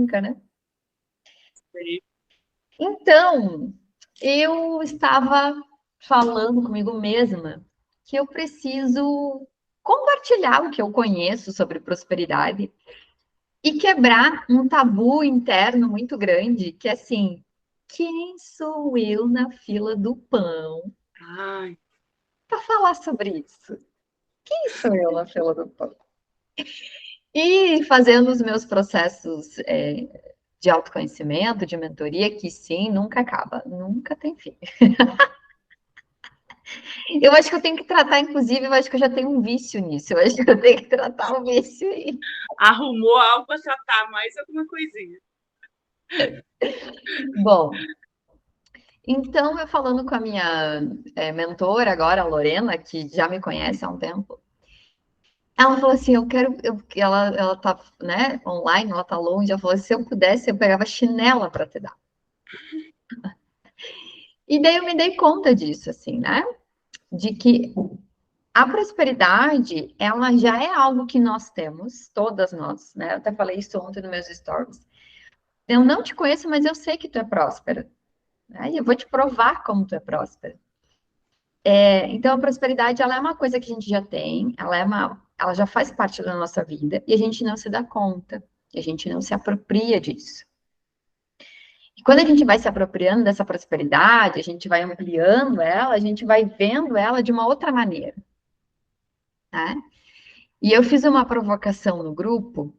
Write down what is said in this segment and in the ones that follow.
nunca, né? Sim. Então, eu estava falando comigo mesma que eu preciso compartilhar o que eu conheço sobre prosperidade e quebrar um tabu interno muito grande, que é assim, quem sou eu na fila do pão Ai, para falar sobre isso? Quem sou eu na fila do pão? E fazendo os meus processos de autoconhecimento, de mentoria, que sim, nunca acaba, nunca tem fim. Eu acho que eu tenho que tratar, inclusive, eu acho que eu já tenho um vício nisso, eu acho que eu tenho que tratar o vício aí. arrumou algo para tratar mais alguma coisinha. Bom, então eu falando com a minha mentora agora, a Lorena, que já me conhece há um tempo, ela falou assim, ela tá, né, online, ela tá longe, ela falou, se eu pudesse, eu pegava chinela para te dar. E daí eu me dei conta disso, assim, né? De que a prosperidade, ela já é algo que nós temos, todas nós, né? Eu até falei isso ontem nos meus stories. Eu não te conheço, mas eu sei que tu é próspera, né? E eu vou te provar como tu é próspera. Então, a prosperidade, ela é uma coisa que a gente já tem, ela já faz parte da nossa vida e a gente não se dá conta, a gente não se apropria disso. E quando a gente vai se apropriando dessa prosperidade, a gente vai ampliando ela, a gente vai vendo ela de uma outra maneira, né? E eu fiz uma provocação no grupo,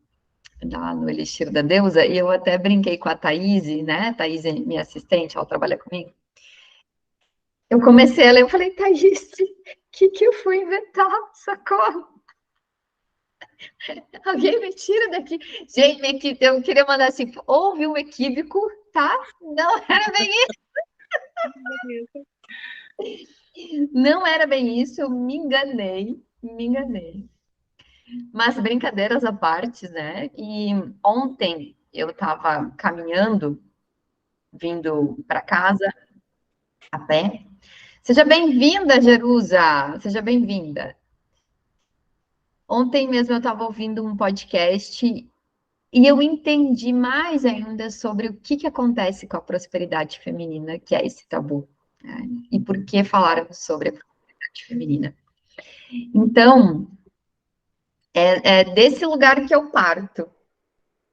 lá no Elixir da Deusa, e eu até brinquei com a Thaís, né? Thaís é minha assistente, ela trabalha comigo. Eu comecei a ler, eu falei, Thaís, o que eu fui inventar? Socorro! Alguém me tira daqui. Gente, eu queria mandar assim, houve um equívoco, tá? Não era bem isso. Não era bem isso, eu me enganei, me enganei. Mas brincadeiras à parte, né? E ontem eu estava caminhando, vindo para casa a pé. Seja bem-vinda, Jerusa! Seja bem-vinda. Ontem mesmo eu estava ouvindo um podcast e eu entendi mais ainda sobre o que acontece com a prosperidade feminina, que é esse tabu, né? E por que falaram sobre a prosperidade feminina. Então, é desse lugar que eu parto,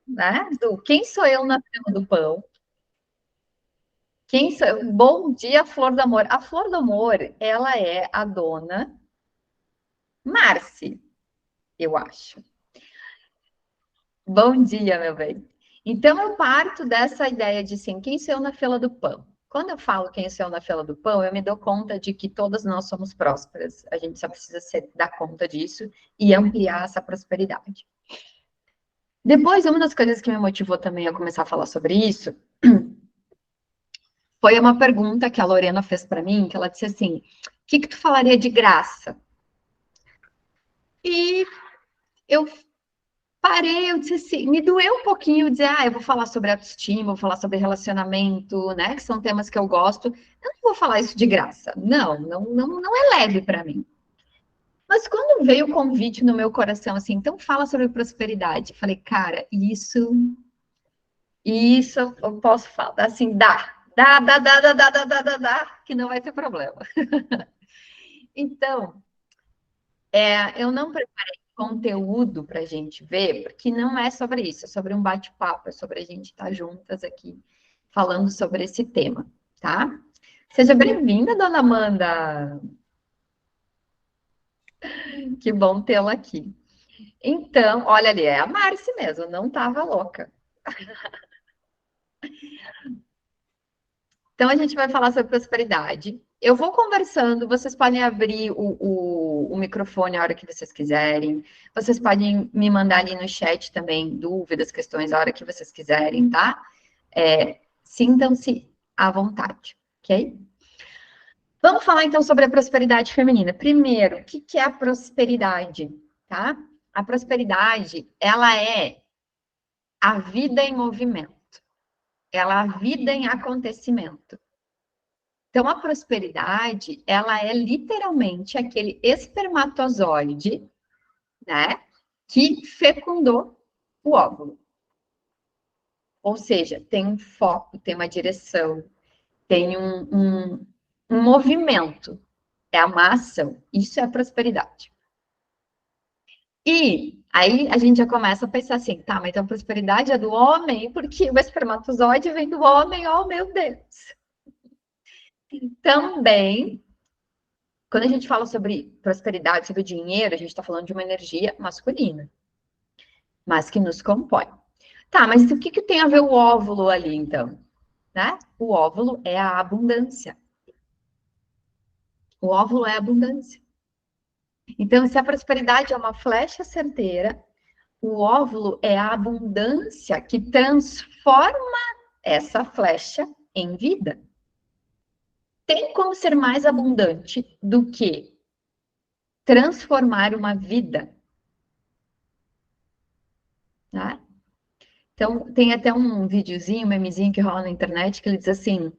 né? Do quem sou eu na fila do pão? Quem sou eu? Bom dia, Flor do Amor. A Flor do Amor, ela é a dona Marci, eu acho. Bom dia, meu bem. Então, eu parto dessa ideia de, assim, quem sou eu na fila do pão? Quando eu falo quem sou eu na fila do pão, eu me dou conta de que todas nós somos prósperas. A gente só precisa dar conta disso e ampliar essa prosperidade. Depois, uma das coisas que me motivou também a começar a falar sobre isso foi uma pergunta que a Lorena fez para mim, que ela disse assim, o que tu falaria de graça? E eu parei, eu disse assim, me doeu um pouquinho dizer, eu vou falar sobre autoestima, vou falar sobre relacionamento, né? Que são temas que eu gosto. Eu não vou falar isso de graça. Não é leve para mim. Mas quando veio o convite no meu coração, assim, então fala sobre prosperidade. Falei, cara, isso eu posso falar, assim, dá, que não vai ter problema. Então, eu não preparei conteúdo para a gente ver, porque não é sobre isso, é sobre um bate-papo, é sobre a gente estar juntas aqui falando sobre esse tema, tá? Seja bem-vinda, dona Amanda. Que bom tê-la aqui. Então, olha ali, é a Márcia mesmo, não estava louca. Então, a gente vai falar sobre prosperidade. Eu vou conversando, vocês podem abrir o microfone a hora que vocês quiserem. Vocês podem me mandar ali no chat também dúvidas, questões a hora que vocês quiserem, tá? Sintam-se à vontade, ok? Vamos falar então sobre a prosperidade feminina. Primeiro, o que é a prosperidade, tá? A prosperidade, ela é a vida em movimento. Ela é a vida em acontecimento. Então, a prosperidade, ela é literalmente aquele espermatozoide, né, que fecundou o óvulo. Ou seja, tem um foco, tem uma direção, tem um movimento. É uma ação. Isso é a prosperidade. E aí a gente já começa a pensar assim, tá, mas então a prosperidade é do homem, porque o espermatozoide vem do homem, oh meu Deus. Também, quando a gente fala sobre prosperidade, sobre dinheiro, a gente está falando de uma energia masculina, mas que nos compõe. Tá, mas o que, que tem a ver o óvulo ali, então? Né? O óvulo é a abundância. O óvulo é a abundância. Então, se a prosperidade é uma flecha certeira, o óvulo é a abundância que transforma essa flecha em vida. Tem como ser mais abundante do que transformar uma vida? Tá? Então, tem até um videozinho, um memezinho que rola na internet que ele diz assim: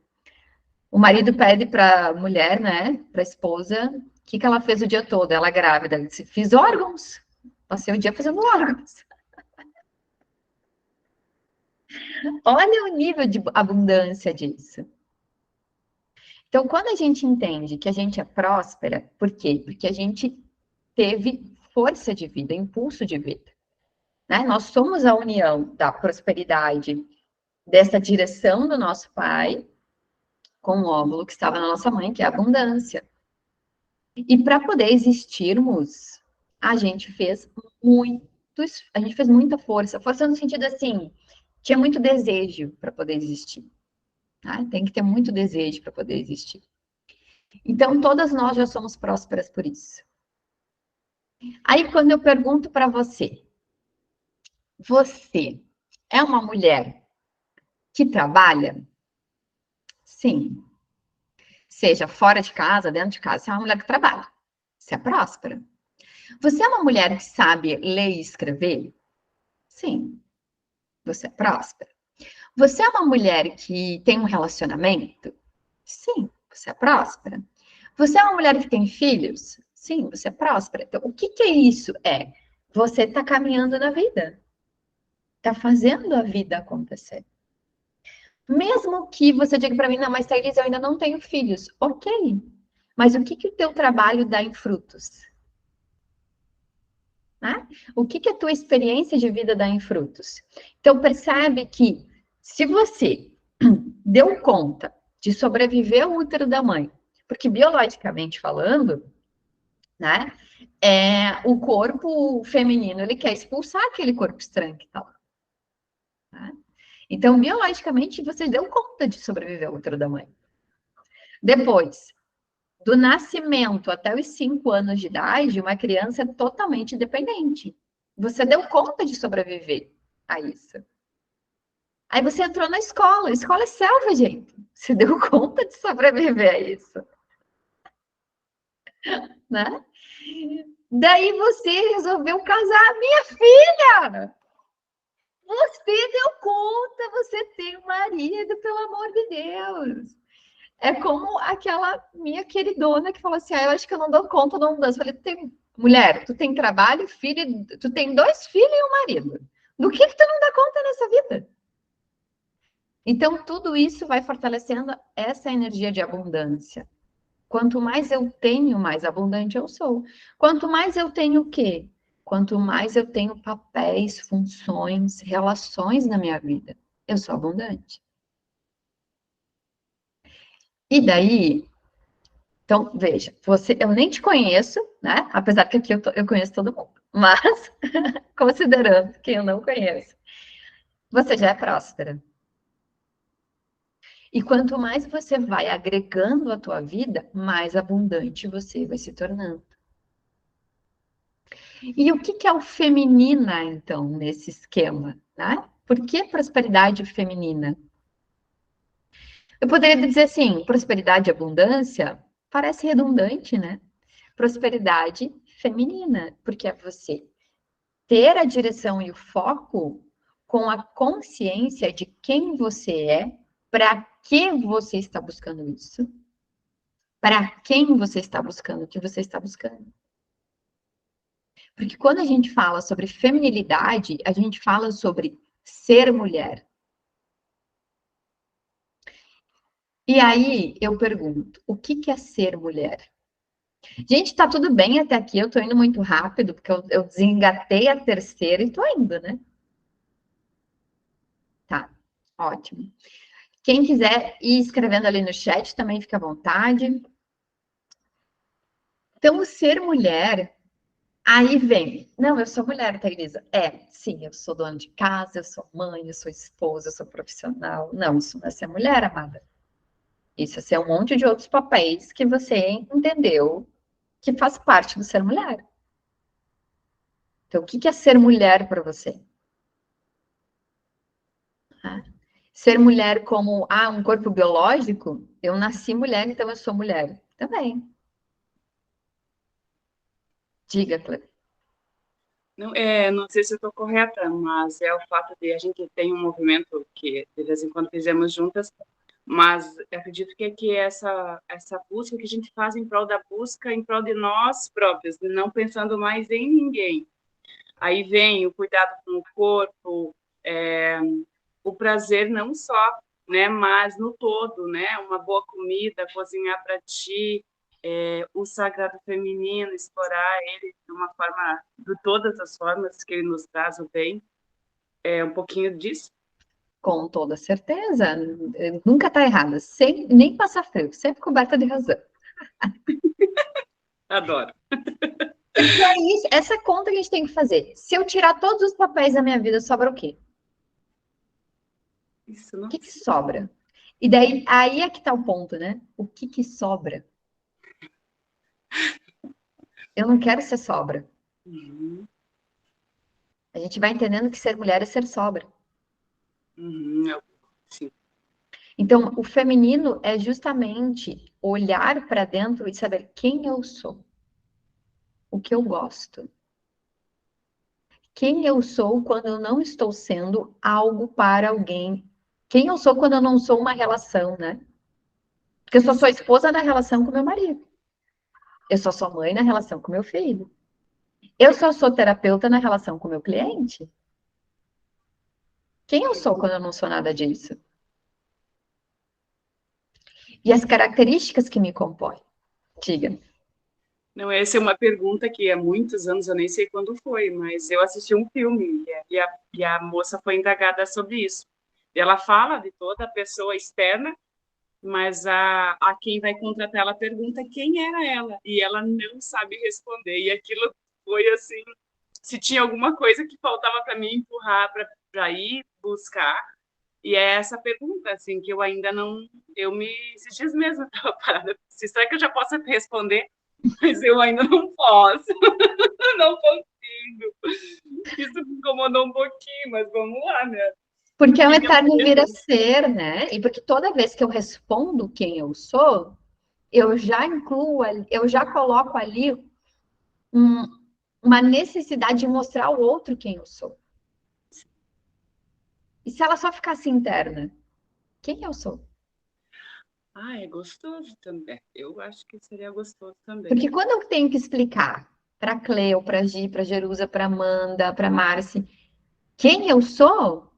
o marido pede para a mulher, né, para a esposa, o que, que ela fez o dia todo? Ela grávida. Ela disse: fiz órgãos. Passei o dia fazendo órgãos. Olha o nível de abundância disso. Então, quando a gente entende que a gente é próspera, por quê? Porque a gente teve força de vida, impulso de vida. Né? Nós somos a união da prosperidade, dessa direção do nosso pai, com o óvulo que estava na nossa mãe, que é a abundância. E para poder existirmos, a gente fez a gente fez muita força. Força no sentido assim, tinha muito desejo para poder existir. Tá? Tem que ter muito desejo para poder existir. Então, todas nós já somos prósperas por isso. Aí, quando eu pergunto para você, você é uma mulher que trabalha? Sim. Seja fora de casa, dentro de casa, você é uma mulher que trabalha. Você é próspera. Você é uma mulher que sabe ler e escrever? Sim. Você é próspera. Você é uma mulher que tem um relacionamento? Sim. Você é próspera. Você é uma mulher que tem filhos? Sim, você é próspera. Então, o que que é isso? É você está caminhando na vida, está fazendo a vida acontecer. Mesmo que você diga para mim, não, mas Thaís, eu ainda não tenho filhos. Ok, mas o que que o teu trabalho dá em frutos? Né? O que que a tua experiência de vida dá em frutos? Então, percebe que se você deu conta de sobreviver ao útero da mãe, porque biologicamente falando, né, o corpo feminino, ele quer expulsar aquele corpo estranho que está lá. Né? Então, biologicamente, você deu conta de sobreviver ao útero da mãe. Depois, do nascimento até os 5 anos de idade, uma criança é totalmente dependente. Você deu conta de sobreviver a isso. Aí você entrou na escola. A escola é selva, gente. Você deu conta de sobreviver a isso. Né? Daí você resolveu casar. Minha filha! Você deu conta, você tem um marido, pelo amor de Deus. É como aquela minha queridona que falou assim: ah, eu acho que eu não dou conta da mudança. Eu falei, mulher, tu tem trabalho, filho, tu tem 2 filhos e um marido. Do que tu não dá conta nessa vida? Então, tudo isso vai fortalecendo essa energia de abundância. Quanto mais eu tenho, mais abundante eu sou. Quanto mais eu tenho o quê? Quanto mais eu tenho papéis, funções, relações na minha vida, eu sou abundante. E daí, então, veja, eu nem te conheço, né? Apesar que aqui eu conheço todo mundo. Mas, considerando quem eu não conheço, você já é próspera. E quanto mais você vai agregando à tua vida, mais abundante você vai se tornando. E o que é o feminina, então, nesse esquema? Né? Por que prosperidade feminina? Eu poderia dizer assim, prosperidade e abundância parece redundante, né? Prosperidade feminina, porque é você ter a direção e o foco com a consciência de quem você é, para que você está buscando isso, para quem você está buscando o que você está buscando. Porque quando a gente fala sobre feminilidade, a gente fala sobre ser mulher. E aí eu pergunto, o que que é ser mulher? Gente, tá tudo bem até aqui, eu tô indo muito rápido, porque eu desengatei a terceira e tô indo, né? Tá, ótimo. Quem quiser ir escrevendo ali no chat também fica à vontade. Então, ser mulher, aí vem. Não, eu sou mulher, Thaisa. Sim, eu sou dona de casa, eu sou mãe, eu sou esposa, eu sou profissional. Não, isso não é ser mulher, amada. Isso é ser um monte de outros papéis que você entendeu que faz parte do ser mulher. Então, o que é ser mulher para você? Ah, ser mulher como, um corpo biológico? Eu nasci mulher, então eu sou mulher. Também. Diga, Cleber. Não, não sei se eu estou correta, mas é o fato de a gente ter um movimento que de vez em quando fizemos juntas, mas eu acredito que essa busca que a gente faz em prol da busca, em prol de nós próprios, não pensando mais em ninguém. Aí vem o cuidado com o corpo, o prazer não só, né, mas no todo, né, uma boa comida, cozinhar para ti, o sagrado feminino, explorar ele de uma forma, de todas as formas que ele nos traz o bem, um pouquinho disso. Com toda certeza. Nunca está errada. Sem nem passar frio. Sempre coberta de razão. Adoro. Porque é isso, essa conta que a gente tem que fazer. Se eu tirar todos os papéis da minha vida, sobra o quê? Isso O não. que que sobra? E daí, aí é que tá o ponto, né? O que que sobra? Eu não quero ser sobra. Uhum, A gente vai entendendo que ser mulher é ser sobra. sim. Então, o feminino é justamente olhar para dentro e saber quem eu sou, o que eu gosto. Quem eu sou quando eu não estou sendo algo para alguém. Quem eu sou quando eu não sou uma relação, né? Porque eu só sou esposa na relação com meu marido. Eu só sou mãe na relação com meu filho. Eu só sou terapeuta na relação com meu cliente. Quem eu sou quando eu não sou nada disso? E as características que me compõem. Diga. Não, essa é uma pergunta que há muitos anos, eu nem sei quando foi, mas eu assisti um filme e a moça foi indagada sobre isso. E ela fala de toda a pessoa externa, mas a quem vai contratar ela pergunta quem era ela, e ela não sabe responder. E aquilo foi assim, se tinha alguma coisa que faltava para mim empurrar para ir buscar, e é essa pergunta assim que eu ainda não, esses dias mesmo estava parada, será que eu já posso responder? Mas eu ainda não posso, não consigo. Isso me incomodou um pouquinho, mas vamos lá, né? O Porque é um que que eu eterno vir a devo? ser, né? E porque toda vez que eu respondo quem eu sou, eu já incluo, eu já coloco ali um, uma necessidade de mostrar ao outro quem eu sou. E se ela só ficasse interna, quem eu sou? Ah, é gostoso também. Eu acho que seria gostoso também. Porque quando eu tenho que explicar para Cleo, para Gi, para Jerusa, para Amanda, para Marci, quem eu sou,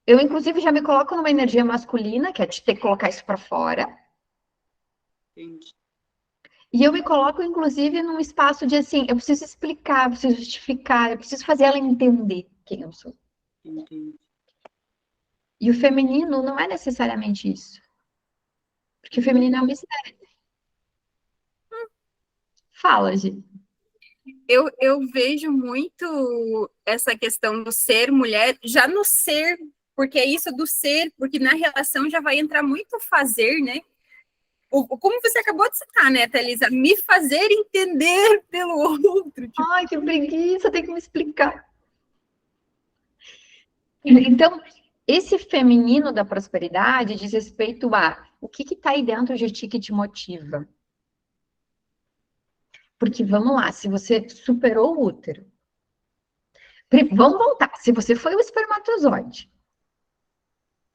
eu inclusive já me coloco numa energia masculina, que é de ter que colocar isso para fora. Entendi. E eu me coloco, inclusive, num espaço de assim, eu preciso explicar, eu preciso justificar, eu preciso fazer ela entender quem eu sou. Entendi. E o feminino não é necessariamente isso. Porque o feminino é um mistério. Fala, Gi. Eu vejo muito essa questão do ser mulher, já no ser, porque é isso do ser, porque na relação já vai entrar muito fazer, né? Como você acabou de citar, né, Thalisa? Me fazer entender pelo outro. Tipo, Ai, que preguiça, tem que me explicar. Então, esse feminino da prosperidade diz respeito a o que está aí dentro de ti que te motiva. Porque vamos lá, se você superou o útero, vamos voltar. Se você foi o espermatozoide,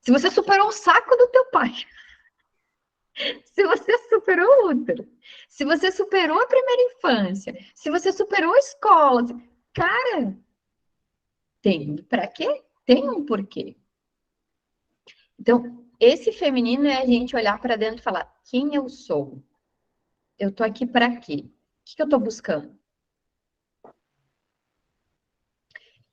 se você superou o saco do teu pai, se você superou o útero, se você superou a primeira infância, se você superou a escola, cara, tem para quê? Tem um porquê. Então, esse feminino é a gente olhar para dentro e falar: quem eu sou? Eu tô aqui para quê? O que eu tô buscando?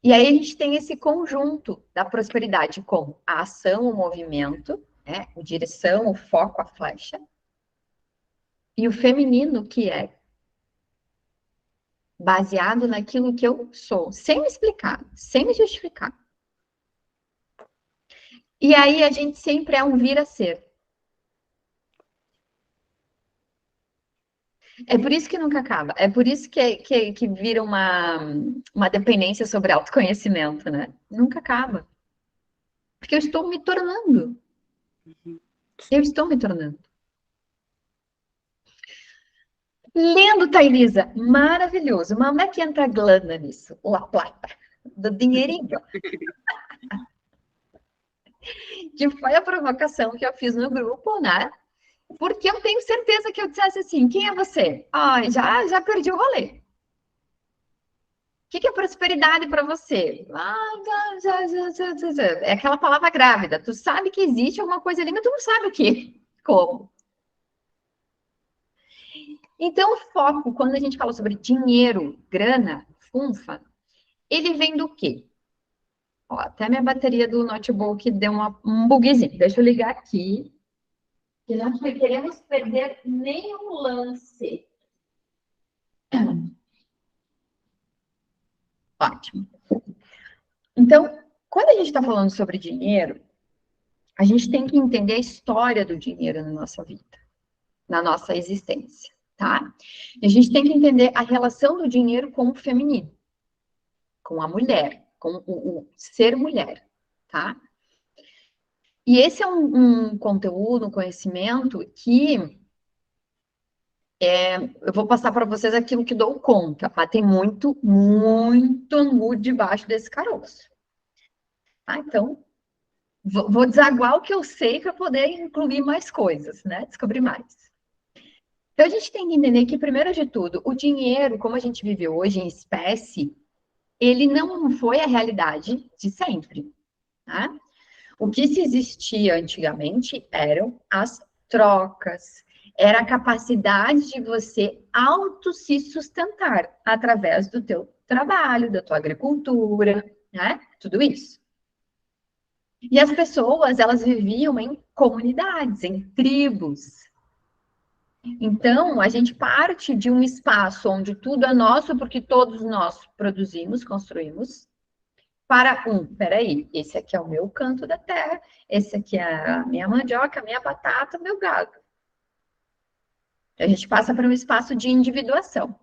E aí a gente tem esse conjunto da prosperidade com a ação, o movimento, né? A direção, o foco, a flecha. E o feminino, que é baseado naquilo que eu sou, sem me explicar, sem me justificar. E aí a gente sempre é um vir a ser. É por isso que nunca acaba. É por isso que vira uma dependência sobre autoconhecimento, né? Nunca acaba. Porque eu estou me tornando. Eu estou me tornando. Lindo, Thailisa. Maravilhoso. Mas onde é que entra a glana nisso? La plata. Do dinheirinho. Que foi a provocação que eu fiz no grupo, né? Porque eu tenho certeza que eu dissesse assim, quem é você? Ai, já perdi o rolê. O que é prosperidade para você? É aquela palavra grávida. Tu sabe que existe alguma coisa ali, mas tu não sabe o que. Como? Então, o foco, quando a gente fala sobre dinheiro, grana, funfa, ele vem do quê? Ó, até minha bateria do notebook deu um bugzinho. Deixa eu ligar aqui. Que não queremos perder nenhum lance. Ótimo. Então, quando a gente está falando sobre dinheiro, a gente tem que entender a história do dinheiro na nossa vida, na nossa existência, tá? E a gente tem que entender a relação do dinheiro com o feminino, com a mulher, com o ser mulher, tá? E esse é um conteúdo, um conhecimento que eu vou passar para vocês aquilo que dou conta, mas tem muito, muito angu debaixo desse caroço. Tá? Então, vou desaguar o que eu sei para poder incluir mais coisas, né? Descobrir mais. Então, a gente tem que entender que, primeiro de tudo, o dinheiro, como a gente vive hoje em espécie, ele não foi a realidade de sempre, tá? O que se existia antigamente eram as trocas, era a capacidade de você auto se sustentar através do teu trabalho, da tua agricultura, né? Tudo isso. E as pessoas, elas viviam em comunidades, em tribos. Então, a gente parte de um espaço onde tudo é nosso, porque todos nós produzimos, construímos, para peraí, esse aqui é o meu canto da terra, esse aqui é a minha mandioca, a minha batata, o meu gado. A gente passa para um espaço de individuação.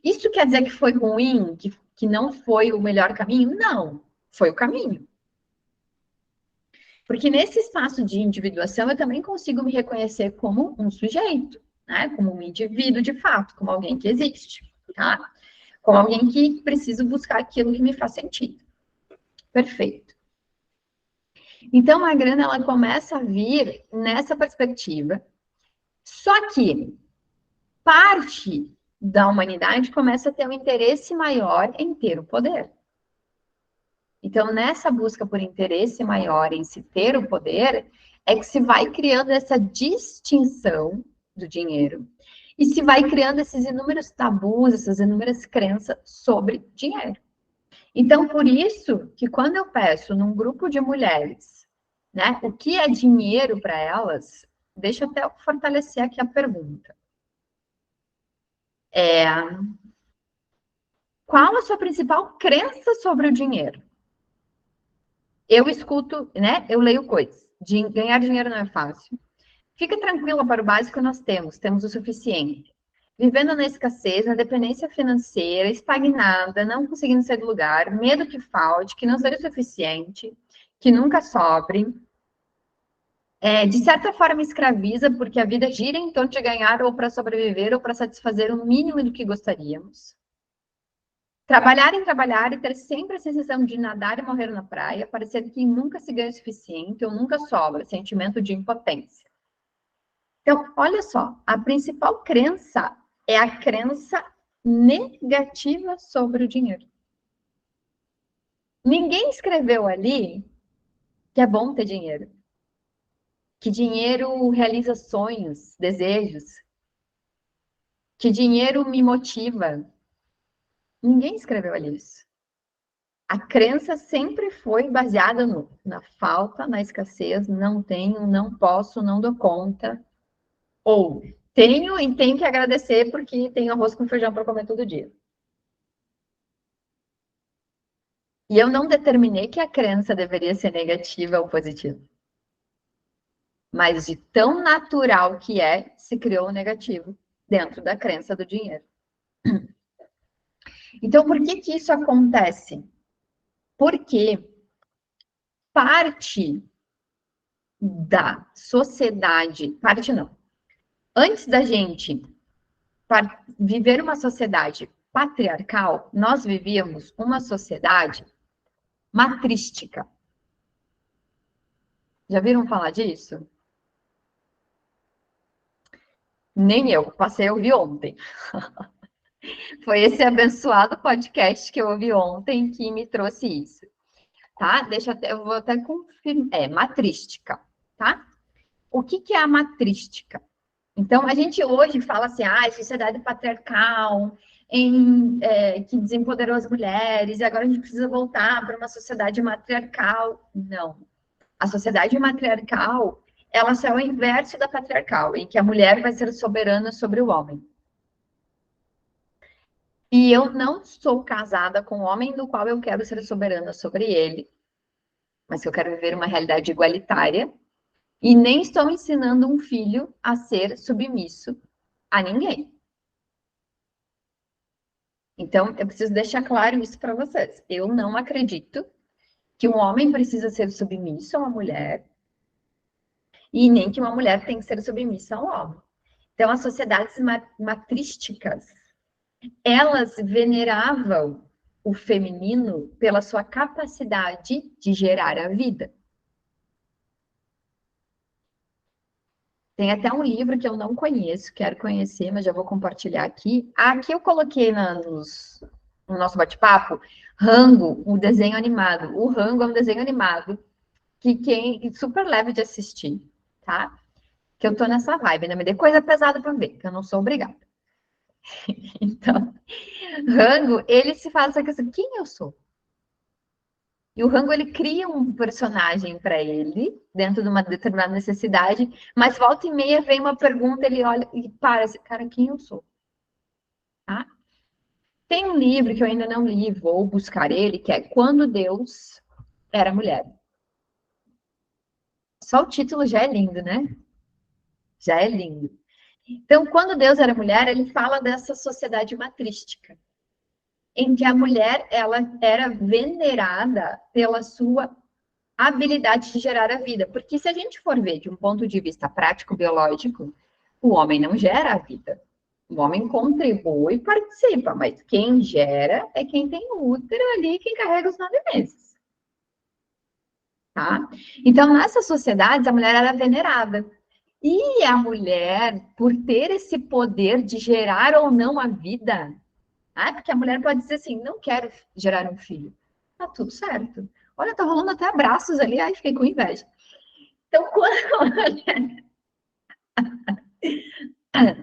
Isso quer dizer que foi ruim, que não foi o melhor caminho? Não, foi o caminho. Porque nesse espaço de individuação eu também consigo me reconhecer como um sujeito, né? Como um indivíduo de fato, como alguém que existe, tá? Como alguém que precisa buscar aquilo que me faz sentido. Perfeito. Então a grana ela começa a vir nessa perspectiva. Só que parte da humanidade começa a ter um interesse maior em ter o poder. Então, nessa busca por interesse maior em se ter o poder, é que se vai criando essa distinção do dinheiro e se vai criando esses inúmeros tabus, essas inúmeras crenças sobre dinheiro. Então, por isso que quando eu peço num grupo de mulheres, né, o que é dinheiro para elas, deixa eu até fortalecer aqui a pergunta. Qual a sua principal crença sobre o dinheiro? Eu escuto, né? Eu leio coisas. Ganhar dinheiro não é fácil. Fica tranquila, para o básico nós temos o suficiente. Vivendo na escassez, na dependência financeira, estagnada, não conseguindo sair do lugar, medo que falte, que não seja o suficiente, que nunca sobre. De certa forma, escraviza, porque a vida gira em torno de ganhar ou para sobreviver ou para satisfazer o mínimo do que gostaríamos. Trabalhar em trabalhar e ter sempre a sensação de nadar e morrer na praia, parecer que nunca se ganha o suficiente ou nunca sobra, sentimento de impotência. Então, olha só, a principal crença é a crença negativa sobre o dinheiro. Ninguém escreveu ali que é bom ter dinheiro. que dinheiro realiza sonhos, desejos, que dinheiro me motiva. Ninguém escreveu ali isso. A crença sempre foi baseada na falta, na escassez, não tenho, não posso, não dou conta. Ou tenho e tenho que agradecer porque tenho arroz com feijão para comer todo dia. E eu não determinei que a crença deveria ser negativa ou positiva. Mas de tão natural que é, se criou o negativo dentro da crença do dinheiro. Então, por que que isso acontece? Porque parte da sociedade, parte não, antes da gente viver uma sociedade patriarcal, nós vivíamos uma sociedade matrística. Já viram falar disso? Nem eu, passei a ouvir ontem. Foi esse abençoado podcast que eu ouvi ontem que me trouxe isso. Tá? Eu vou até confirmar. É, matrística, tá? O que é a matrística? Então, a gente hoje fala assim, sociedade patriarcal, que desempoderou as mulheres, e agora a gente precisa voltar para uma sociedade matriarcal. Não. A sociedade matriarcal, ela só é o inverso da patriarcal, em que a mulher vai ser soberana sobre o homem. E eu não sou casada com um homem do qual eu quero ser soberana sobre ele, mas que eu quero viver uma realidade igualitária, e nem estou ensinando um filho a ser submisso a ninguém. Então, eu preciso deixar claro isso para vocês. Eu não acredito que um homem precisa ser submisso a uma mulher, e nem que uma mulher tem que ser submissa a um homem. Então, as sociedades matrísticas, elas veneravam o feminino pela sua capacidade de gerar a vida. Tem até um livro que eu não conheço, quero conhecer, mas já vou compartilhar aqui. Aqui eu coloquei no nosso bate-papo, Rango, um desenho animado. O Rango é um desenho animado que super leve de assistir, tá? Que eu tô nessa vibe, né? Me dê coisa pesada para ver, que eu não sou obrigada. Então, Rango, ele se faz essa questão, quem eu sou? E o Rango, ele cria um personagem para ele, dentro de uma determinada necessidade, mas volta e meia vem uma pergunta, ele olha e para, cara, quem eu sou? Tá? Tem um livro que eu ainda não li, vou buscar ele, que é Quando Deus Era Mulher. Só o título já é lindo, né? Já é lindo. Então, Quando Deus Era Mulher, ele fala dessa sociedade matrística, em que a mulher, ela era venerada pela sua habilidade de gerar a vida. Porque se a gente for ver de um ponto de vista prático, biológico, o homem não gera a vida. O homem contribui e participa, mas quem gera é quem tem o útero ali, quem carrega os 9 meses. Tá? Então, nessas sociedades, a mulher era venerada. E a mulher, por ter esse poder de gerar ou não a vida, porque a mulher pode dizer assim, não quero gerar um filho. Tá tudo certo. Olha, tá rolando até abraços ali, ai, fiquei com inveja. Então, quando a mulher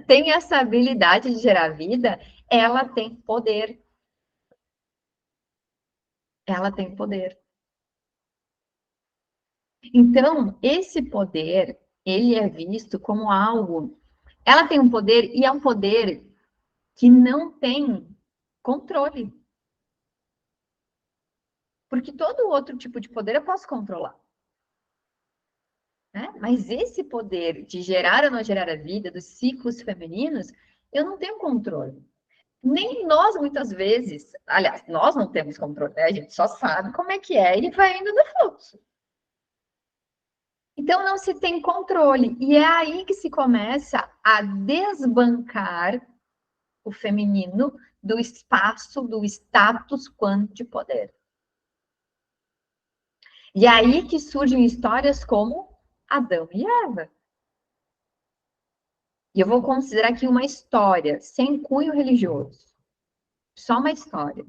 tem essa habilidade de gerar vida, ela tem poder. Ela tem poder. Então, esse poder, ele é visto como algo... Ela tem um poder, e é um poder que não tem controle. Porque todo outro tipo de poder eu posso controlar. Né? Mas esse poder de gerar ou não gerar a vida, dos ciclos femininos, eu não tenho controle. Nem nós, muitas vezes, aliás, nós não temos controle, né? A gente só sabe como é que é e vai indo no fluxo. Então, não se tem controle. E é aí que se começa a desbancar o feminino do espaço, do status quanto de poder. E é aí que surgem histórias como Adão e Eva. E eu vou considerar aqui uma história sem cunho religioso. Só uma história.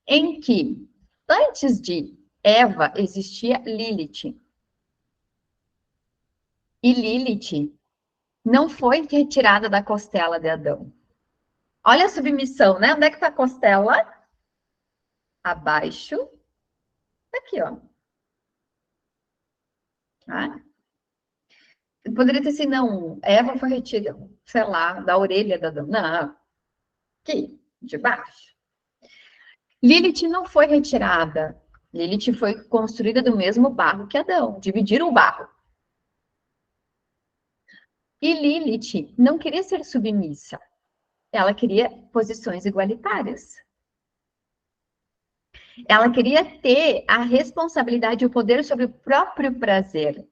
Em que, antes de Eva, existia Lilith. E Lilith não foi retirada da costela de Adão. Olha a submissão, né? Onde é que está a costela? Abaixo. Aqui, ó. Ah. Poderia ter sido, não, Eva foi retirada, sei lá, da orelha da Adão. Não, aqui, de baixo. Lilith não foi retirada. Lilith foi construída do mesmo barro que Adão. Dividiram o barro. E Lilith não queria ser submissa. Ela queria posições igualitárias. Ela queria ter a responsabilidade e o poder sobre o próprio prazer.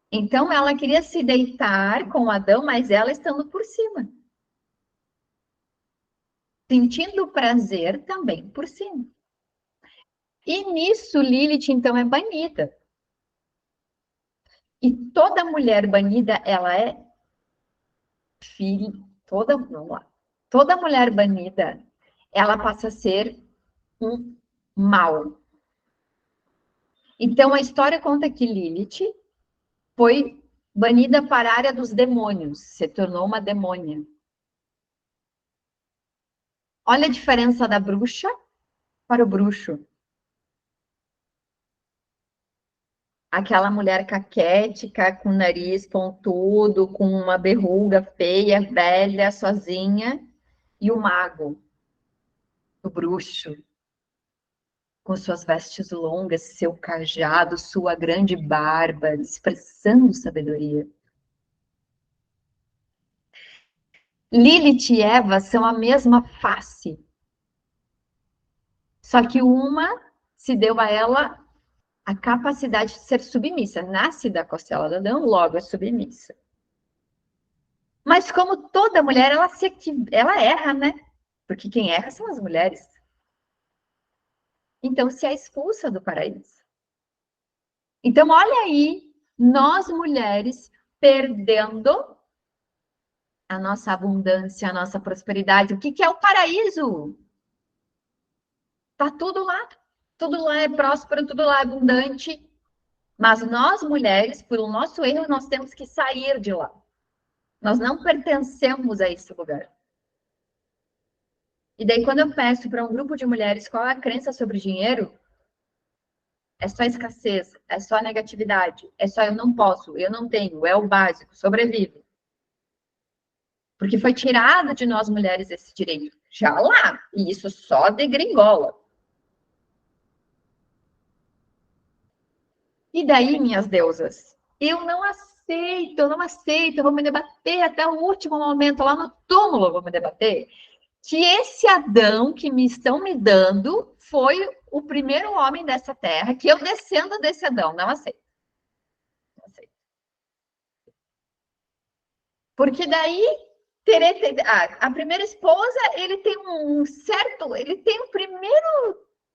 Então, ela queria se deitar com Adão, mas ela estando por cima. Sentindo prazer também por cima. E nisso, Lilith, então, é banida. E toda mulher banida, ela é filha, vamos lá. Toda mulher banida, ela passa a ser um mal. Então, a história conta que Lilith foi banida para a área dos demônios, se tornou uma demônia. Olha a diferença da bruxa para o bruxo. Aquela mulher caquética, com nariz pontudo, com uma berruga feia, velha, sozinha, e o mago, o bruxo, com suas vestes longas, seu cajado, sua grande barba, expressando sabedoria. Lilith e Eva são a mesma face. Só que uma se deu a ela a capacidade de ser submissa. Nasce da costela de Adão, logo é submissa. Mas como toda mulher, ela erra, né? Porque quem erra são as mulheres. Então se é expulsa do paraíso. Então olha aí, nós mulheres perdendo a nossa abundância, a nossa prosperidade. O que é o paraíso? Tá tudo lá é próspero, tudo lá é abundante. Mas nós mulheres, por o nosso erro, nós temos que sair de lá. Nós não pertencemos a esse lugar. E daí, quando eu peço para um grupo de mulheres qual é a crença sobre dinheiro, é só escassez, é só negatividade, é só eu não posso, eu não tenho, é o básico, sobrevive. Porque foi tirado de nós mulheres esse direito. Já lá, e isso só degringola. E daí, minhas deusas, eu não aceito, eu vou me debater até o último momento, lá no túmulo eu vou me debater, que esse Adão que me estão me dando foi o primeiro homem dessa terra, que eu descendo desse Adão, não aceito. Não aceito. Porque daí, a primeira esposa, ele tem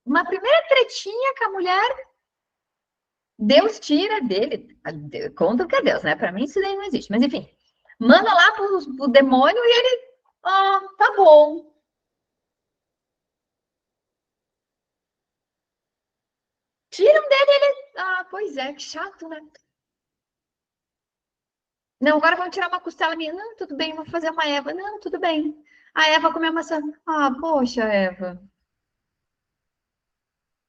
uma primeira tretinha com a mulher, Deus tira dele, conta o que é Deus, né? Para mim isso daí não existe, mas enfim, manda lá pro demônio e ele, tá bom. Tiram dele, ele, pois é, que chato, né? Não, agora vamos tirar uma costela minha. Não, tudo bem, vou fazer uma Eva. Não, tudo bem. A Eva comeu a maçã. Poxa, Eva.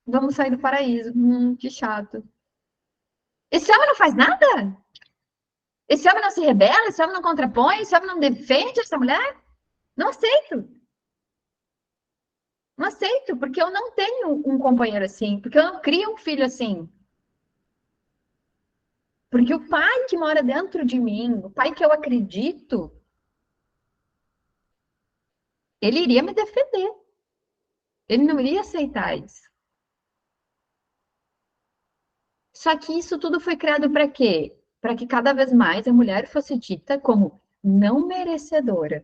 Vamos sair do paraíso. Que chato. Esse homem não faz nada? Esse homem não se rebela? Esse homem não contrapõe? Esse homem não defende essa mulher? Não aceito. Não aceito, porque eu não tenho um companheiro assim. Porque eu não crio um filho assim. Porque o pai que mora dentro de mim, o pai que eu acredito, ele iria me defender. Ele não iria aceitar isso. Só que isso tudo foi criado para quê? Para que cada vez mais a mulher fosse dita como não merecedora,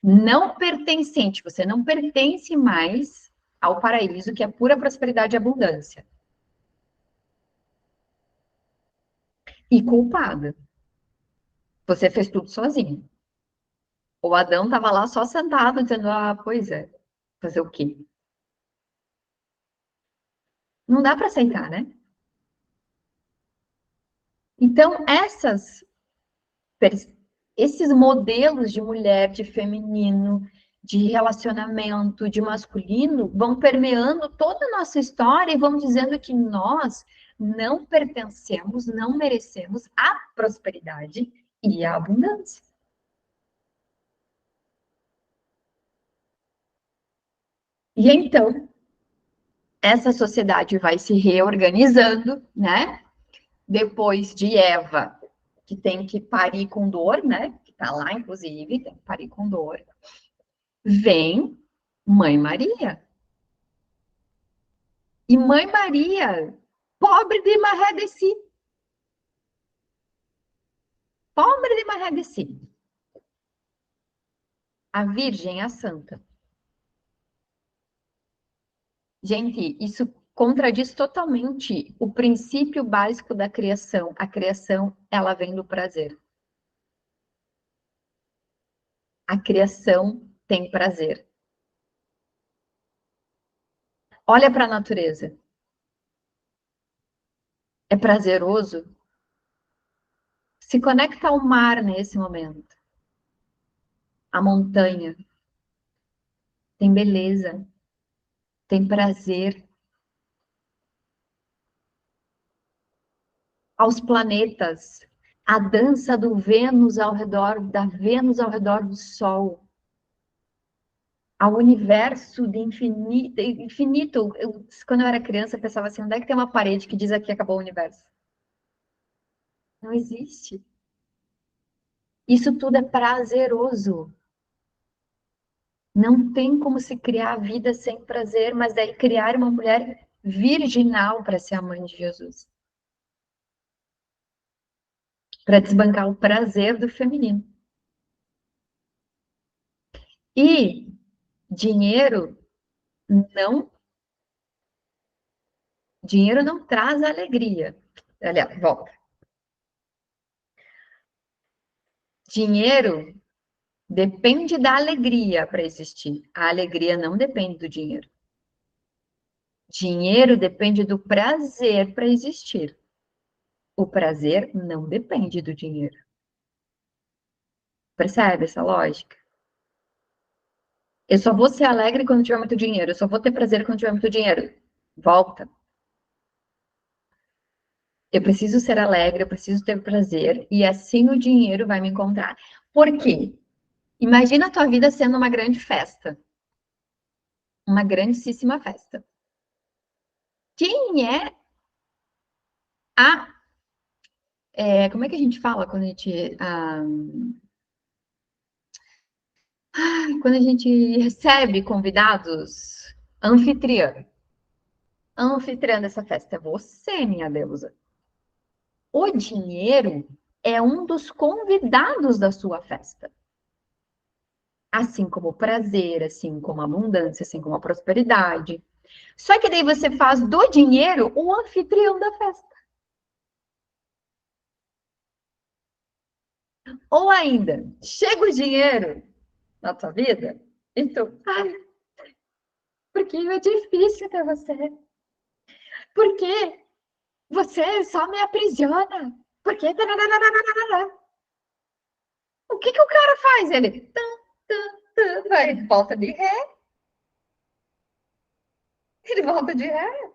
não pertencente. Você não pertence mais ao paraíso, que é pura prosperidade e abundância. E culpada. Você fez tudo sozinho. O Adão estava lá só sentado, dizendo: pois é, fazer o quê? Não dá para aceitar, né? Então, esses modelos de mulher, de feminino, de relacionamento, de masculino, vão permeando toda a nossa história e vão dizendo que nós não pertencemos, não merecemos a prosperidade e a abundância. E então, essa sociedade vai se reorganizando, né? Depois de Eva, que tem que parir com dor, né? Que tá lá, inclusive, tem que parir com dor. Vem Mãe Maria. E Mãe Maria, pobre de Maré de Si. Pobre de Maré de Si. A Virgem, a Santa. Gente, isso contradiz totalmente o princípio básico da criação. A criação, ela vem do prazer. A criação tem prazer. Olha para a natureza. É prazeroso? Se conecta ao mar nesse momento. A montanha. Tem beleza. Tem prazer. Aos planetas. A dança do Vênus ao redor, da Vênus ao redor do Sol. Ao universo de infinito. Infinito. Quando eu era criança, eu pensava assim, onde é que tem uma parede que diz aqui acabou o universo? Não existe. Isso tudo é prazeroso. Não tem como se criar vida sem prazer, mas daí criar uma mulher virginal para ser a mãe de Jesus. Para desbancar o prazer do feminino. E dinheiro não traz alegria. Aliás, volta. Dinheiro depende da alegria para existir. A alegria não depende do dinheiro. Dinheiro depende do prazer para existir. O prazer não depende do dinheiro. Percebe essa lógica? Eu só vou ser alegre quando tiver muito dinheiro. Eu só vou ter prazer quando tiver muito dinheiro. Volta. Eu preciso ser alegre, eu preciso ter prazer, e assim o dinheiro vai me encontrar. Por quê? Imagina a tua vida sendo uma grande festa. Uma grandíssima festa. Quem é a... como é que a gente fala quando a gente... quando a gente recebe convidados? Anfitriã. Anfitriã dessa festa é você, minha deusa. O dinheiro é um dos convidados da sua festa. Assim como o prazer, assim como a abundância, assim como a prosperidade. Só que daí você faz do dinheiro o anfitrião da festa. Ou ainda, chega o dinheiro na tua vida e tu, ai, porque é difícil ter você. Porque você só me aprisiona. Porque... O que o cara faz? Ele... Vai, volta de ré. Ele volta de ré.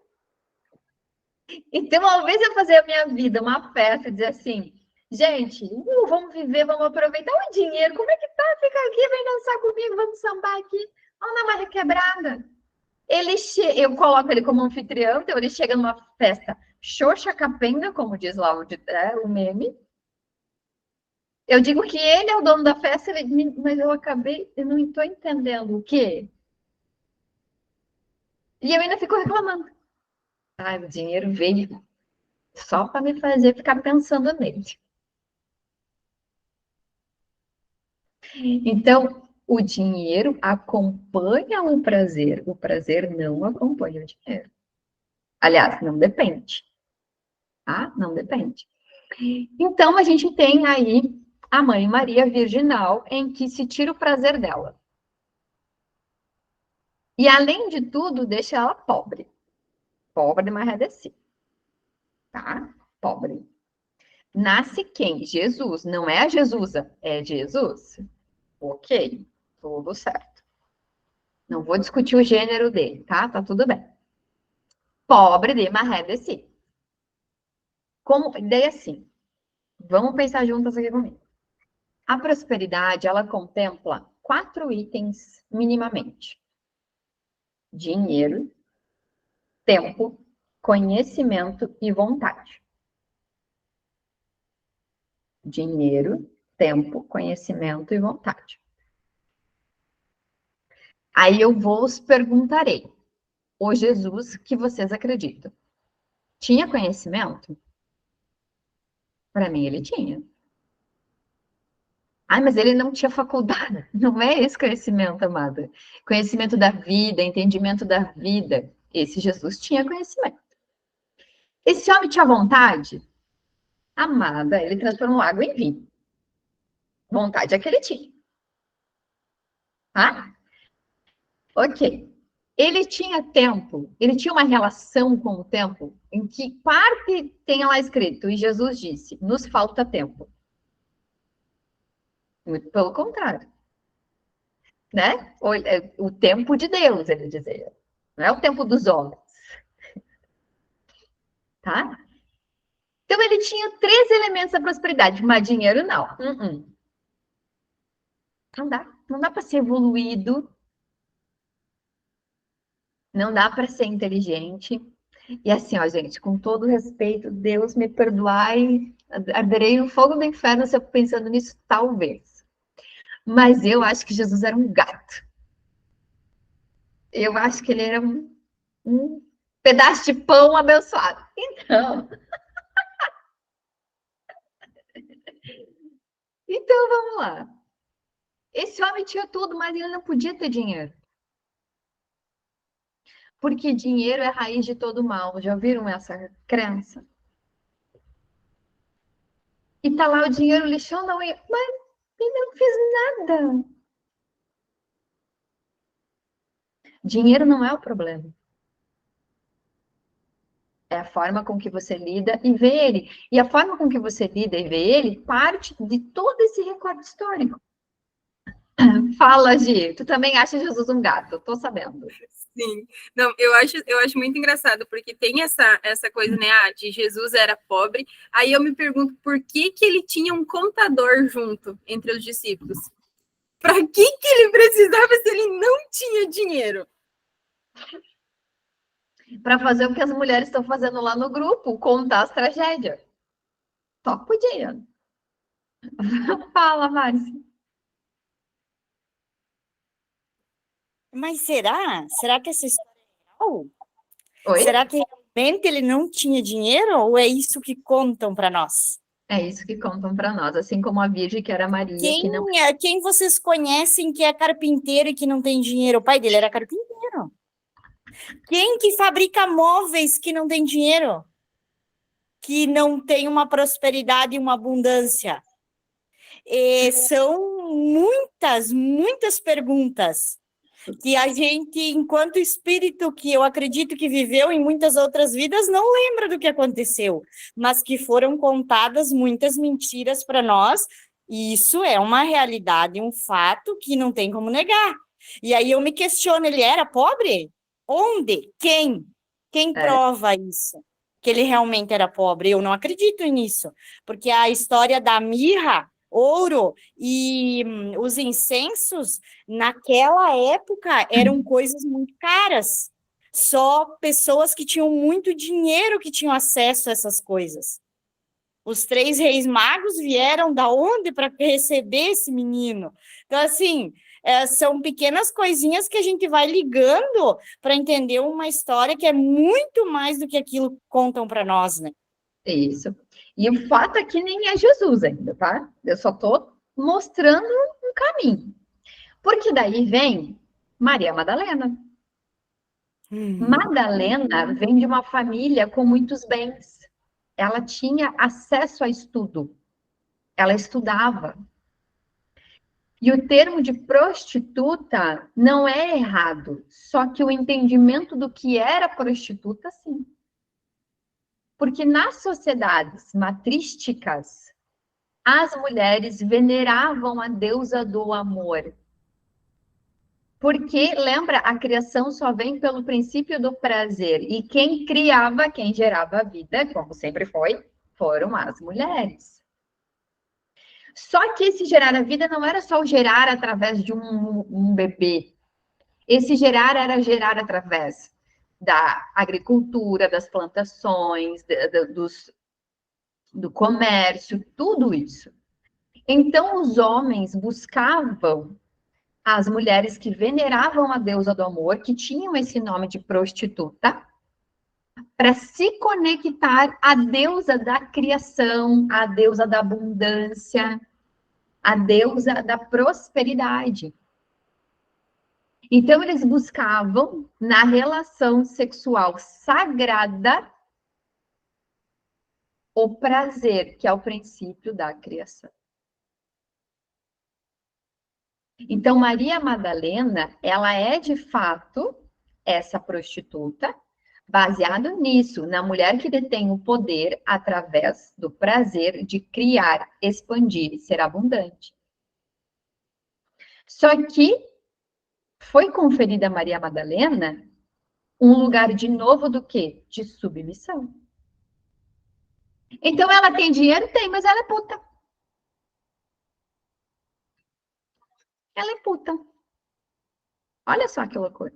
Então, ao invés de eu fazer a minha vida uma festa e dizer assim, gente, vamos viver, vamos aproveitar o dinheiro, como é que tá? Fica aqui, vem dançar comigo, vamos sambar aqui, vamos dar uma requebrada. Eu coloco ele como anfitrião, então ele chega numa festa xoxa capenga, como diz lá o meme. Eu digo que ele é o dono da festa, mas eu não estou entendendo o quê? E eu ainda fico reclamando. Ah, o dinheiro veio só para me fazer ficar pensando nele. Então, o dinheiro acompanha o prazer não acompanha o dinheiro. Aliás, não depende. Tá? Não depende. Então, a gente tem aí a Mãe Maria Virginal, em que se tira o prazer dela. E, além de tudo, deixa ela pobre. Pobre, mas redescida. Tá? Pobre. Nasce quem? Jesus. Não é a Jesusa, é Jesus. Ok, tudo certo. Não vou discutir o gênero dele, tá? Tá tudo bem. Pobre de maré de si. Como, daí assim, vamos pensar juntas aqui comigo. A prosperidade, ela contempla 4 itens minimamente: dinheiro, tempo, conhecimento e vontade. Dinheiro, tempo, conhecimento e vontade. Aí eu vos perguntarei: o Jesus que vocês acreditam, tinha conhecimento? Para mim, ele tinha. Ah, mas ele não tinha faculdade. Não é esse conhecimento, amada. Conhecimento da vida, entendimento da vida. Esse Jesus tinha conhecimento. Esse homem tinha vontade? Amada, ele transformou água em vinho. Vontade é que ele tinha. Tá? Ok. Ele tinha tempo, ele tinha uma relação com o tempo, em que parte tem lá escrito, e Jesus disse, nos falta tempo. Muito pelo contrário. Né? O tempo de Deus, ele dizia. Não é o tempo dos homens. Tá? Então, ele tinha 3 elementos da prosperidade, mas dinheiro não. Não dá. Não dá para ser evoluído. Não dá para ser inteligente. E assim, ó, gente, com todo respeito, Deus me perdoai, arderei no fogo do inferno se eu pensando nisso, talvez. Mas eu acho que Jesus era um gato. Eu acho que ele era um pedaço de pão abençoado. Então vamos lá. Esse homem tinha tudo, mas ele não podia ter dinheiro. Porque dinheiro é a raiz de todo mal. Já ouviram essa crença? E tá lá o dinheiro lixando a unha. Mas ele não fez nada. Dinheiro não é o problema. É a forma com que você lida e vê ele. E a forma com que você lida e vê ele parte de todo esse recorte histórico. Fala, Gi. Tu também acha Jesus um gato? Tô sabendo. Sim. Não, eu acho muito engraçado, porque tem essa coisa, né? Ah, de Jesus era pobre. Aí eu me pergunto por que ele tinha um contador junto entre os discípulos? Para que ele precisava se ele não tinha dinheiro? Para fazer o que as mulheres estão fazendo lá no grupo, contar as tragédias. Só podia. Fala, Márcia. Mas será? Será que essa história é real? Oi? Será que realmente ele não tinha dinheiro ou é isso que contam para nós? É isso que contam para nós, assim como a Virgem, que era Maria, que não... Quem vocês conhecem que é carpinteiro e que não tem dinheiro? O pai dele era carpinteiro. Quem que fabrica móveis que não tem dinheiro? Que não tem uma prosperidade e uma abundância? São muitas perguntas que a gente, enquanto espírito que eu acredito que viveu em muitas outras vidas, não lembra do que aconteceu, mas que foram contadas muitas mentiras para nós, e isso é uma realidade, um fato que não tem como negar. E aí eu me questiono, ele era pobre? Onde? Quem? Quem prova isso? Que ele realmente era pobre? Eu não acredito nisso, porque a história da mirra, ouro e os incensos, naquela época, eram coisas muito caras. Só pessoas que tinham muito dinheiro que tinham acesso a essas coisas. Os 3 reis magos vieram da onde para receber esse menino? Então, assim, são pequenas coisinhas que a gente vai ligando para entender uma história que é muito mais do que aquilo que contam para nós, né? Isso. E o fato é que nem é Jesus ainda, tá? Eu só tô mostrando um caminho. Porque daí vem Maria Madalena. Madalena vem de uma família com muitos bens. Ela tinha acesso a estudo. Ela estudava. E o termo de prostituta não é errado, só que o entendimento do que era prostituta, sim. Porque nas sociedades matrísticas, as mulheres veneravam a deusa do amor. Porque, lembra, a criação só vem pelo princípio do prazer. E quem criava, quem gerava a vida, como sempre foi, foram as mulheres. Só que esse gerar a vida não era só o gerar através de um bebê. Esse gerar era gerar através da agricultura, das plantações, do comércio, tudo isso. Então, os homens buscavam as mulheres que veneravam a deusa do amor, que tinham esse nome de prostituta, para se conectar à deusa da criação, à deusa da abundância, à deusa da prosperidade. Então, eles buscavam, na relação sexual sagrada, o prazer, que é o princípio da criação. Então, Maria Madalena, ela é, de fato, essa prostituta, baseado nisso, na mulher que detém o poder através do prazer de criar, expandir e ser abundante. Só que foi conferida a Maria Madalena um lugar de novo do quê? De submissão. Então, ela tem dinheiro? Tem, mas ela é puta. Ela é puta. Olha só que loucura.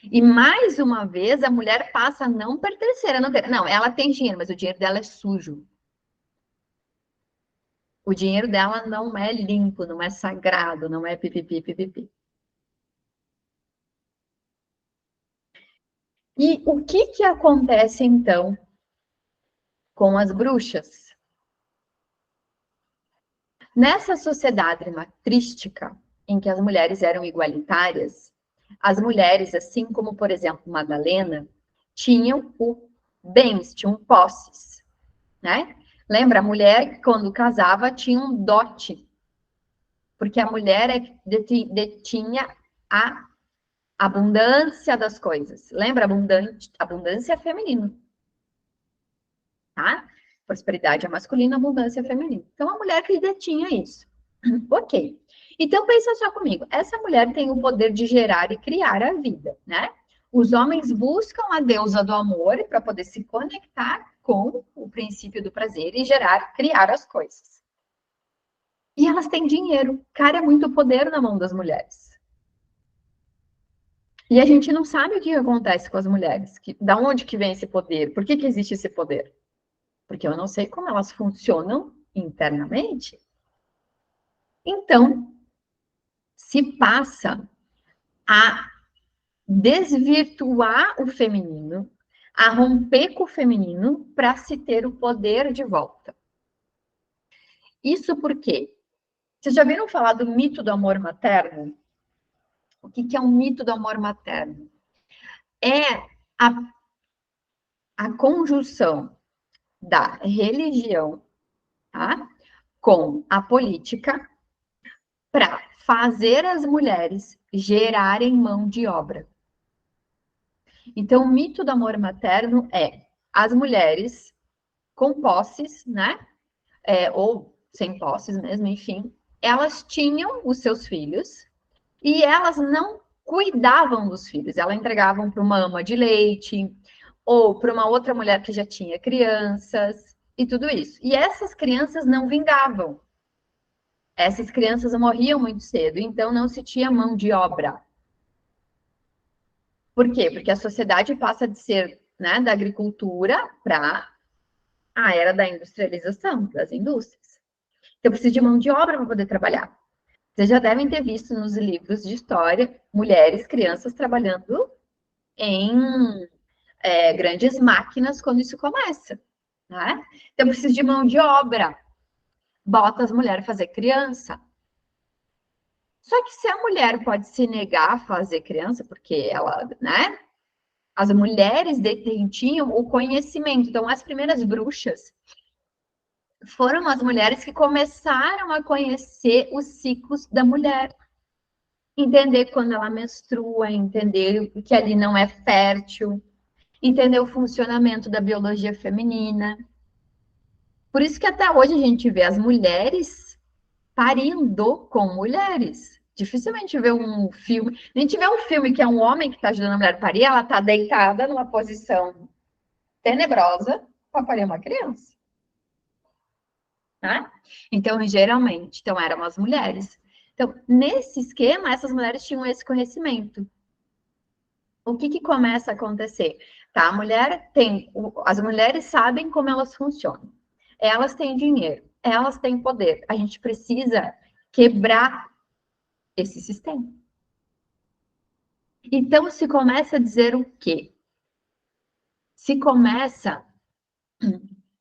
E mais uma vez, a mulher passa a não pertencer, a não ter. Não, ela tem dinheiro, mas o dinheiro dela é sujo. O dinheiro dela não é limpo, não é sagrado, não é pipipi, pipipi. E o que acontece, então, com as bruxas? Nessa sociedade matrística, em que as mulheres eram igualitárias, as mulheres, assim como, por exemplo, Madalena, tinham bens, tinham posses, né? Lembra, a mulher, quando casava, tinha um dote, porque a mulher detinha a abundância das coisas. Lembra, abundância é feminino, tá? Prosperidade é masculina, abundância é feminina. Então, a mulher que detinha isso. Ok. Então, pensa só comigo. Essa mulher tem o poder de gerar e criar a vida, né? Os homens buscam a deusa do amor para poder se conectar com o princípio do prazer e gerar, criar as coisas. E elas têm dinheiro. Cara, é muito poder na mão das mulheres. E a gente não sabe o que acontece com as mulheres. Da onde que vem esse poder? Por que existe esse poder? Porque eu não sei como elas funcionam internamente. Então, se passa a desvirtuar o feminino, a romper com o feminino para se ter o poder de volta. Isso por quê? Vocês já viram falar do mito do amor materno? O que é um mito do amor materno? É a conjunção da religião, tá? Com a política para fazer as mulheres gerarem mão de obra. Então, o mito do amor materno é as mulheres com posses, né? Ou sem posses mesmo, enfim. Elas tinham os seus filhos e elas não cuidavam dos filhos. Elas entregavam para uma ama de leite ou para uma outra mulher que já tinha crianças e tudo isso. E essas crianças não vingavam. Essas crianças morriam muito cedo, então não se tinha mão de obra. Por quê? Porque a sociedade passa de ser, né, da agricultura para a era da industrialização, das indústrias. Então, precisa de mão de obra para poder trabalhar. Vocês já devem ter visto nos livros de história mulheres, crianças trabalhando em grandes máquinas quando isso começa, né? Então, precisa de mão de obra. Bota as mulheres a fazer criança. Só que se a mulher pode se negar a fazer criança, porque ela, né? As mulheres detinham o conhecimento. Então, as primeiras bruxas foram as mulheres que começaram a conhecer os ciclos da mulher. entender quando ela menstrua, entender que ali não é fértil, entender o funcionamento da biologia feminina. Por isso que até hoje a gente vê as mulheres parindo com mulheres. Dificilmente vê um filme. A gente vê um filme que é um homem que está ajudando a mulher a parir, ela está deitada numa posição tenebrosa para parir uma criança. Né? Então, geralmente, eram as mulheres. Então, nesse esquema, essas mulheres tinham esse conhecimento. O que começa a acontecer? Tá, as mulheres sabem como elas funcionam. Elas têm dinheiro, elas têm poder. A gente precisa quebrar esse sistema. Então, se começa a dizer o quê? Se começa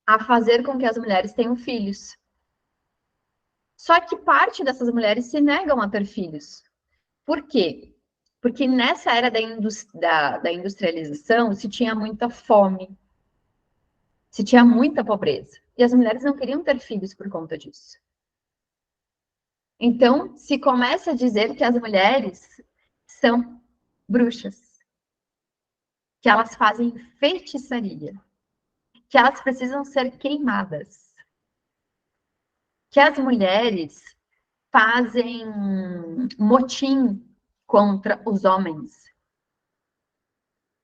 a fazer com que as mulheres tenham filhos. Só que parte dessas mulheres se negam a ter filhos. Por quê? Porque nessa era da industrialização se tinha muita fome, se tinha muita pobreza. E as mulheres não queriam ter filhos por conta disso. Então, se começa a dizer que as mulheres são bruxas, que elas fazem feitiçaria, que elas precisam ser queimadas, que as mulheres fazem motim contra os homens.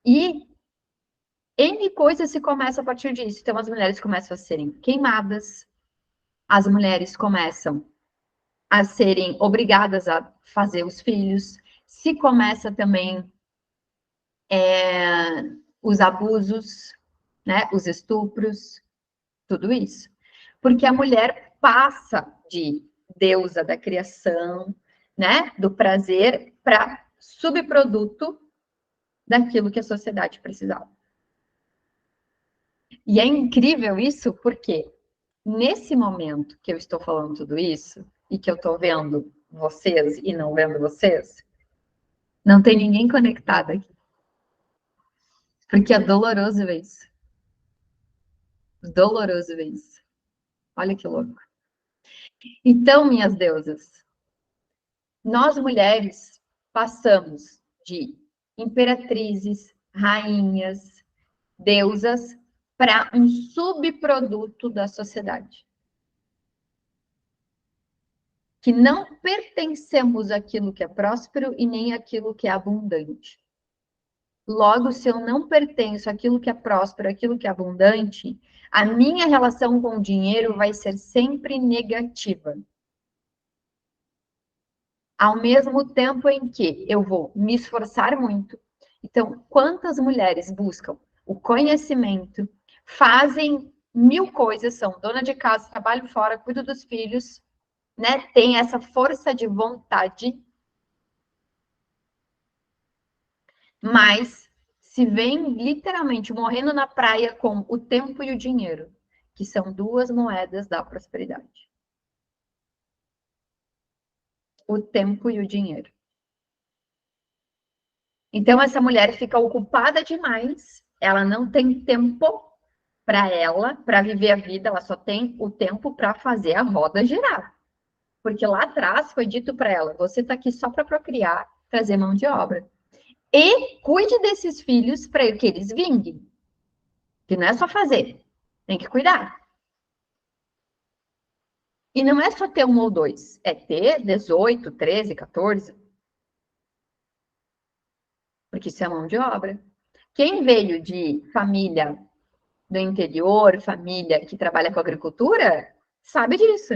E N coisas se começam a partir disso. Então, as mulheres começam a serem queimadas, as mulheres começam a serem obrigadas a fazer os filhos, se começa também os abusos, né, os estupros, tudo isso. Porque a mulher passa de deusa da criação, né, do prazer, para subproduto daquilo que a sociedade precisava. E é incrível isso, porque nesse momento que eu estou falando tudo isso, e que eu estou vendo vocês e não vendo vocês, não tem ninguém conectado aqui. Porque é doloroso ver isso. Doloroso ver isso. Olha que louco. Então, minhas deusas, nós mulheres passamos de imperatrizes, rainhas, deusas, para um subproduto da sociedade. Que não pertencemos àquilo que é próspero e nem àquilo que é abundante. Logo, se eu não pertenço àquilo que é próspero, àquilo que é abundante, a minha relação com o dinheiro vai ser sempre negativa. Ao mesmo tempo em que eu vou me esforçar muito. Então, quantas mulheres buscam o conhecimento, fazem 1000 coisas, são dona de casa, trabalham fora, cuidam dos filhos, né? Tem essa força de vontade, mas se vem literalmente morrendo na praia com o tempo e o dinheiro, que são duas moedas da prosperidade. O tempo e o dinheiro. Então, essa mulher fica ocupada demais, ela não tem tempo para ela, para viver a vida, ela só tem o tempo para fazer a roda girar. Porque lá atrás foi dito para ela, você está aqui só para procriar, trazer mão de obra. E cuide desses filhos para que eles vinguem. Que não é só fazer, tem que cuidar. E não é só ter um ou dois, é ter 18, 13, 14. Porque isso é mão de obra. Quem veio de família do interior, família que trabalha com agricultura, sabe disso.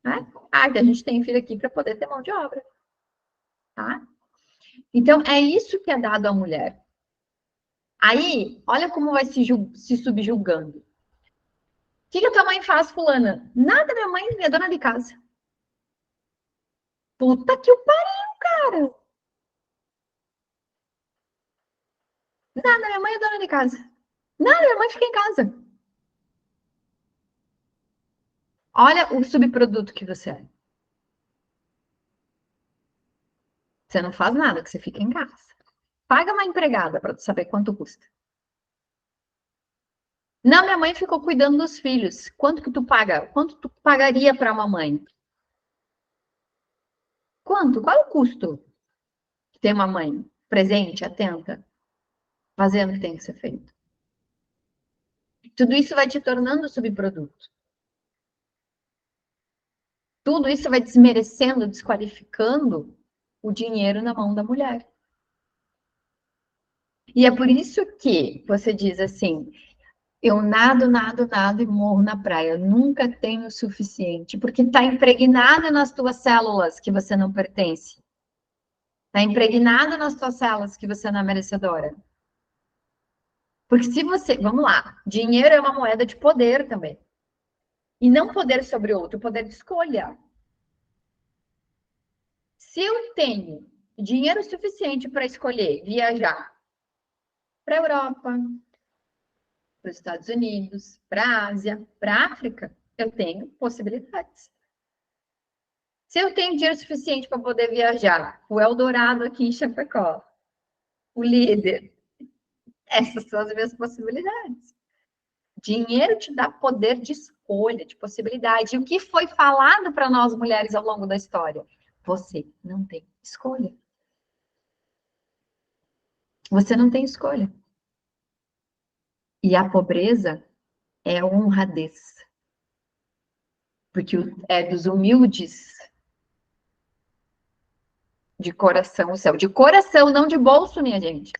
Né? Ah, a gente tem filho aqui para poder ter mão de obra. Tá? Então, é isso que é dado à mulher. Aí, olha como vai se subjulgando. O que a tua mãe faz, fulana? Nada, minha mãe é dona de casa. Puta que o pariu, cara. Nada, minha mãe é dona de casa. Nada, minha mãe fica em casa. Olha o subproduto que você é. Você não faz nada, que você fica em casa. Paga uma empregada para tu saber quanto custa. Não, minha mãe ficou cuidando dos filhos. Quanto que tu paga? Quanto tu pagaria para uma mãe? Quanto? Qual é o custo de ter uma mãe presente, atenta, fazendo o que tem que ser feito? Tudo isso vai te tornando subproduto. Tudo isso vai desmerecendo, desqualificando o dinheiro na mão da mulher. E é por isso que você diz assim, eu nado e morro na praia. Eu nunca tenho o suficiente, porque está impregnado nas tuas células que você não pertence. Está impregnado nas tuas células que você não é merecedora. Porque se você, vamos lá, dinheiro é uma moeda de poder também. E não poder sobre outro, poder de escolha. Se eu tenho dinheiro suficiente para escolher viajar para a Europa, para os Estados Unidos, para a Ásia, para a África, eu tenho possibilidades. Se eu tenho dinheiro suficiente para poder viajar, o Eldorado aqui em Chapecó, o líder, essas são as minhas possibilidades. Dinheiro te dá poder de escolha, de possibilidade. E o que foi falado para nós mulheres ao longo da história? Você não tem escolha. Você não tem escolha. E a pobreza é honradez. Porque é dos humildes de coração o céu. De coração, não de bolso, minha gente.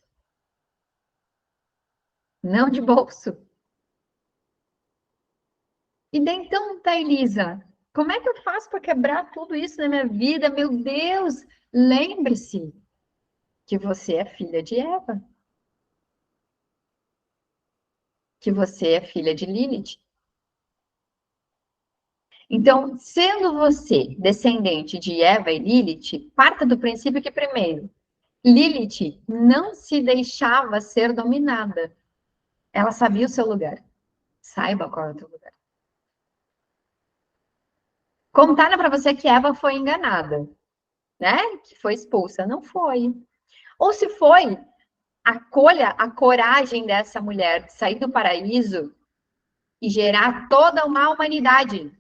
Não de bolso. E daí então, Thailisa, como é que eu faço para quebrar tudo isso na minha vida? Meu Deus, lembre-se que você é filha de Eva. Que você é filha de Lilith. Então, sendo você descendente de Eva e Lilith, parta do princípio que, primeiro, Lilith não se deixava ser dominada. Ela sabia o seu lugar. Saiba qual é o teu lugar. Contaram para você que Eva foi enganada, né? Que foi expulsa. Não foi. Ou se foi, acolha a coragem dessa mulher de sair do paraíso e gerar toda uma humanidade.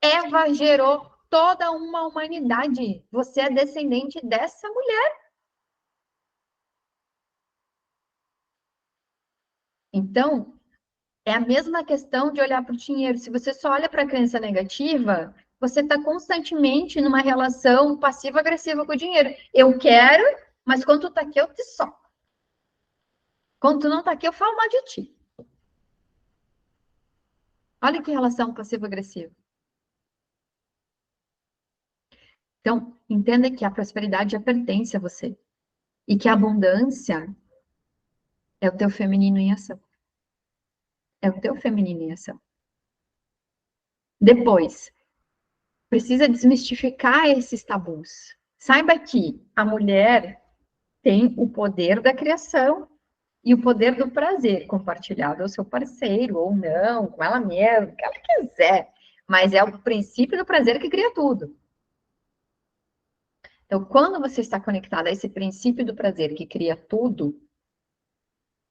Eva gerou toda uma humanidade. Você é descendente dessa mulher. Então, é a mesma questão de olhar para o dinheiro. Se você só olha para a crença negativa, você está constantemente numa relação passiva-agressiva com o dinheiro. Eu quero, mas quando tu está aqui, eu te soco. Quando tu não está aqui, eu falo mal de ti. Olha que relação passiva-agressiva. Então, entenda que a prosperidade já pertence a você. E que a abundância é o teu feminino em ação. É o teu feminino em ação. Depois, precisa desmistificar esses tabus. Saiba que a mulher tem o poder da criação e o poder do prazer compartilhado ao seu parceiro, ou não, com ela mesma, o que ela quiser. Mas é o princípio do prazer que cria tudo. Então, quando você está conectada a esse princípio do prazer que cria tudo,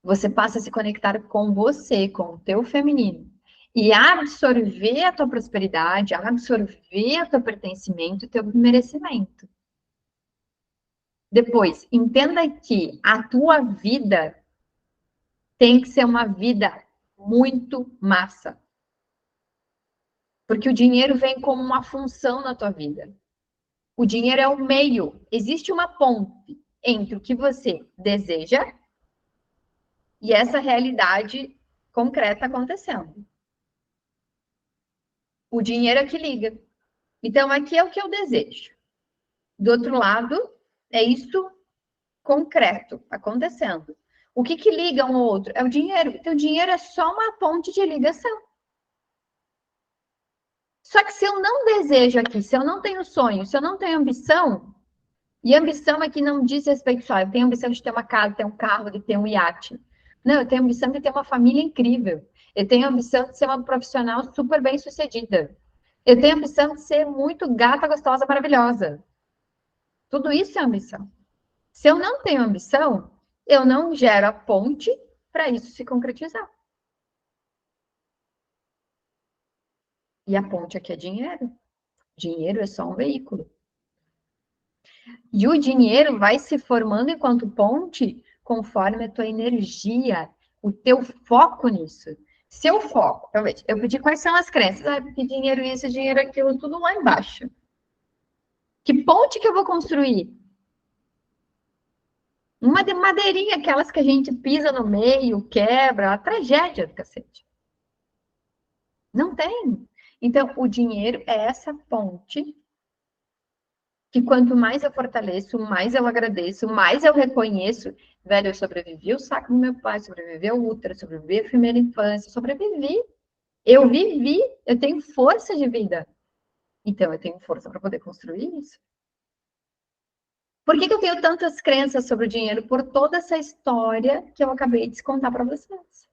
você passa a se conectar com você, com o teu feminino. E absorver a tua prosperidade, absorver o teu pertencimento, o teu merecimento. Depois, entenda que a tua vida tem que ser uma vida muito massa. Porque o dinheiro vem como uma função na tua vida. O dinheiro é o meio. Existe uma ponte entre o que você deseja e essa realidade concreta acontecendo. O dinheiro é que liga. Então, aqui é o que eu desejo. Do outro lado, é isso concreto acontecendo. O que liga um ao outro? É o dinheiro. Então, o dinheiro é só uma ponte de ligação. Só que se eu não desejo aqui, se eu não tenho sonho, se eu não tenho ambição, e ambição aqui não diz respeito só, eu tenho ambição de ter uma casa, de ter um carro, de ter um iate. Não, eu tenho ambição de ter uma família incrível. Eu tenho ambição de ser uma profissional super bem sucedida. Eu tenho ambição de ser muito gata, gostosa, maravilhosa. Tudo isso é ambição. Se eu não tenho ambição, eu não gero a ponte para isso se concretizar. E a ponte aqui é dinheiro. Dinheiro é só um veículo. E o dinheiro vai se formando enquanto ponte conforme a tua energia, o teu foco nisso. Seu foco, eu pedi quais são as crenças, porque dinheiro isso, dinheiro aquilo, tudo lá embaixo. Que ponte que eu vou construir? Uma de madeirinha, aquelas que a gente pisa no meio, quebra, a tragédia do cacete. Não tem. Então, o dinheiro é essa ponte que quanto mais eu fortaleço, mais eu agradeço, mais eu reconheço. Velho, eu sobrevivi o saco do meu pai, sobrevivi ao útero, sobrevivi à primeira infância, sobrevivi. Eu vivi, eu tenho força de vida. Então, eu tenho força para poder construir isso. Por que eu tenho tantas crenças sobre o dinheiro? Por toda essa história que eu acabei de contar para vocês.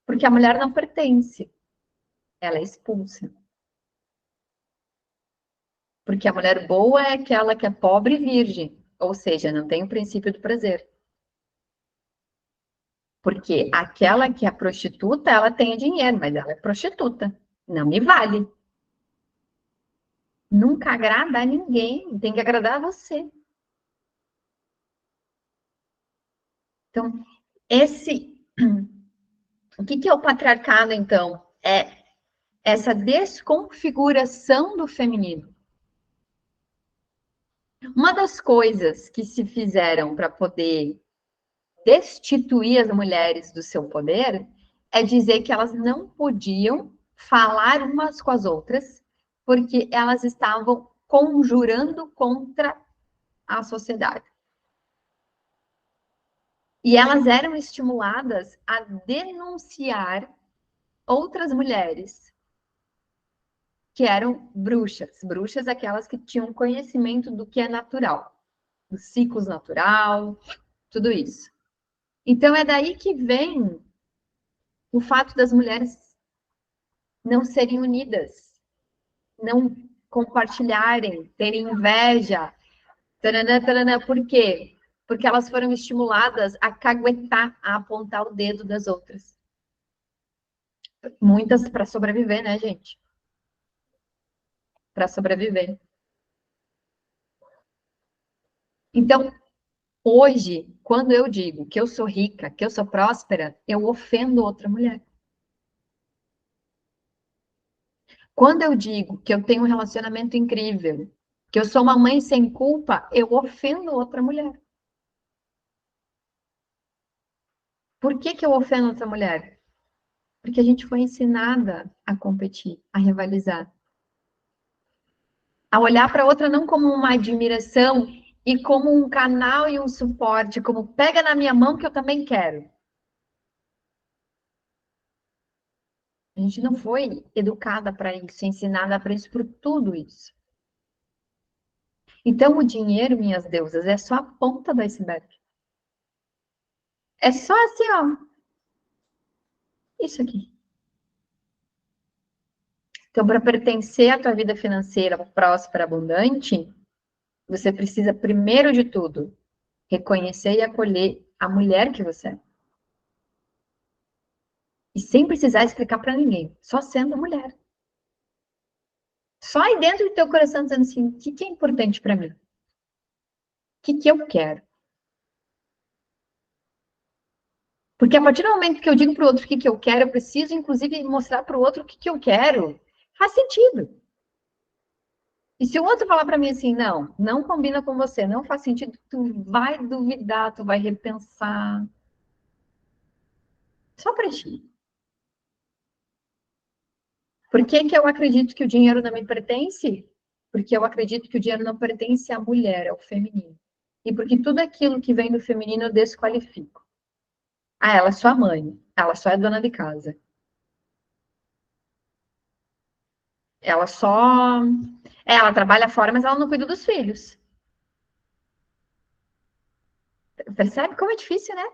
Porque a mulher não pertence, ela é expulsa. Porque a mulher boa é aquela que é pobre e virgem, ou seja, não tem o princípio do prazer. Porque aquela que é prostituta, ela tem dinheiro, mas ela é prostituta. Não me vale. Nunca agrada a ninguém, tem que agradar a você. Então, o que é o patriarcado, então? É essa desconfiguração do feminino. Uma das coisas que se fizeram para poder destituir as mulheres do seu poder é dizer que elas não podiam falar umas com as outras, porque elas estavam conjurando contra a sociedade. E elas eram estimuladas a denunciar outras mulheres que eram bruxas. Bruxas, aquelas que tinham conhecimento do que é natural, do ciclo natural, tudo isso. Então, é daí que vem o fato das mulheres não serem unidas, não compartilharem, terem inveja. Taranã, taranã. Por quê? Porque elas foram estimuladas a caguetar, a apontar o dedo das outras. Muitas para sobreviver, né, gente? Para sobreviver. Então, hoje, quando eu digo que eu sou rica, que eu sou próspera, eu ofendo outra mulher. Quando eu digo que eu tenho um relacionamento incrível, que eu sou uma mãe sem culpa, eu ofendo outra mulher. Por que eu ofendo outra mulher? Porque a gente foi ensinada a competir, a rivalizar. A olhar para outra não como uma admiração e como um canal e um suporte, como pega na minha mão que eu também quero. A gente não foi educada para isso, ensinada para isso, por tudo isso. Então, o dinheiro, minhas deusas, é só a ponta do iceberg. É só assim, ó. Isso aqui. Então, para pertencer à tua vida financeira próspera, abundante, você precisa, primeiro de tudo, reconhecer e acolher a mulher que você é. E sem precisar explicar para ninguém, só sendo mulher. Só aí dentro do teu coração dizendo assim, o que é importante para mim? O que eu quero? Porque a partir do momento que eu digo para o outro o que eu quero, eu preciso, inclusive, mostrar para o outro o que eu quero. Faz sentido. E se o outro falar para mim assim, não combina com você, não faz sentido, tu vai duvidar, tu vai repensar. Só para ti. Por que eu acredito que o dinheiro não me pertence? Porque eu acredito que o dinheiro não pertence à mulher, ao feminino. E porque tudo aquilo que vem do feminino eu desqualifico. Ah, ela é sua mãe. Ela só é dona de casa. Ela só. Ela trabalha fora, mas ela não cuida dos filhos. Percebe como é difícil, né?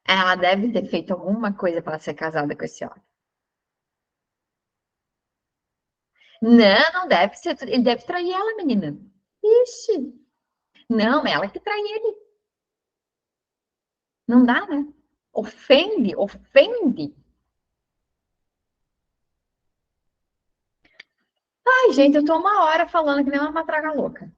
Ela deve ter feito alguma coisa para ser casada com esse homem. Não deve ser. Ele deve trair ela, menina. Ixi. Não, ela que trai ele. Não dá, né? Ofende. Ai, gente, eu tô uma hora falando que nem uma matraca louca.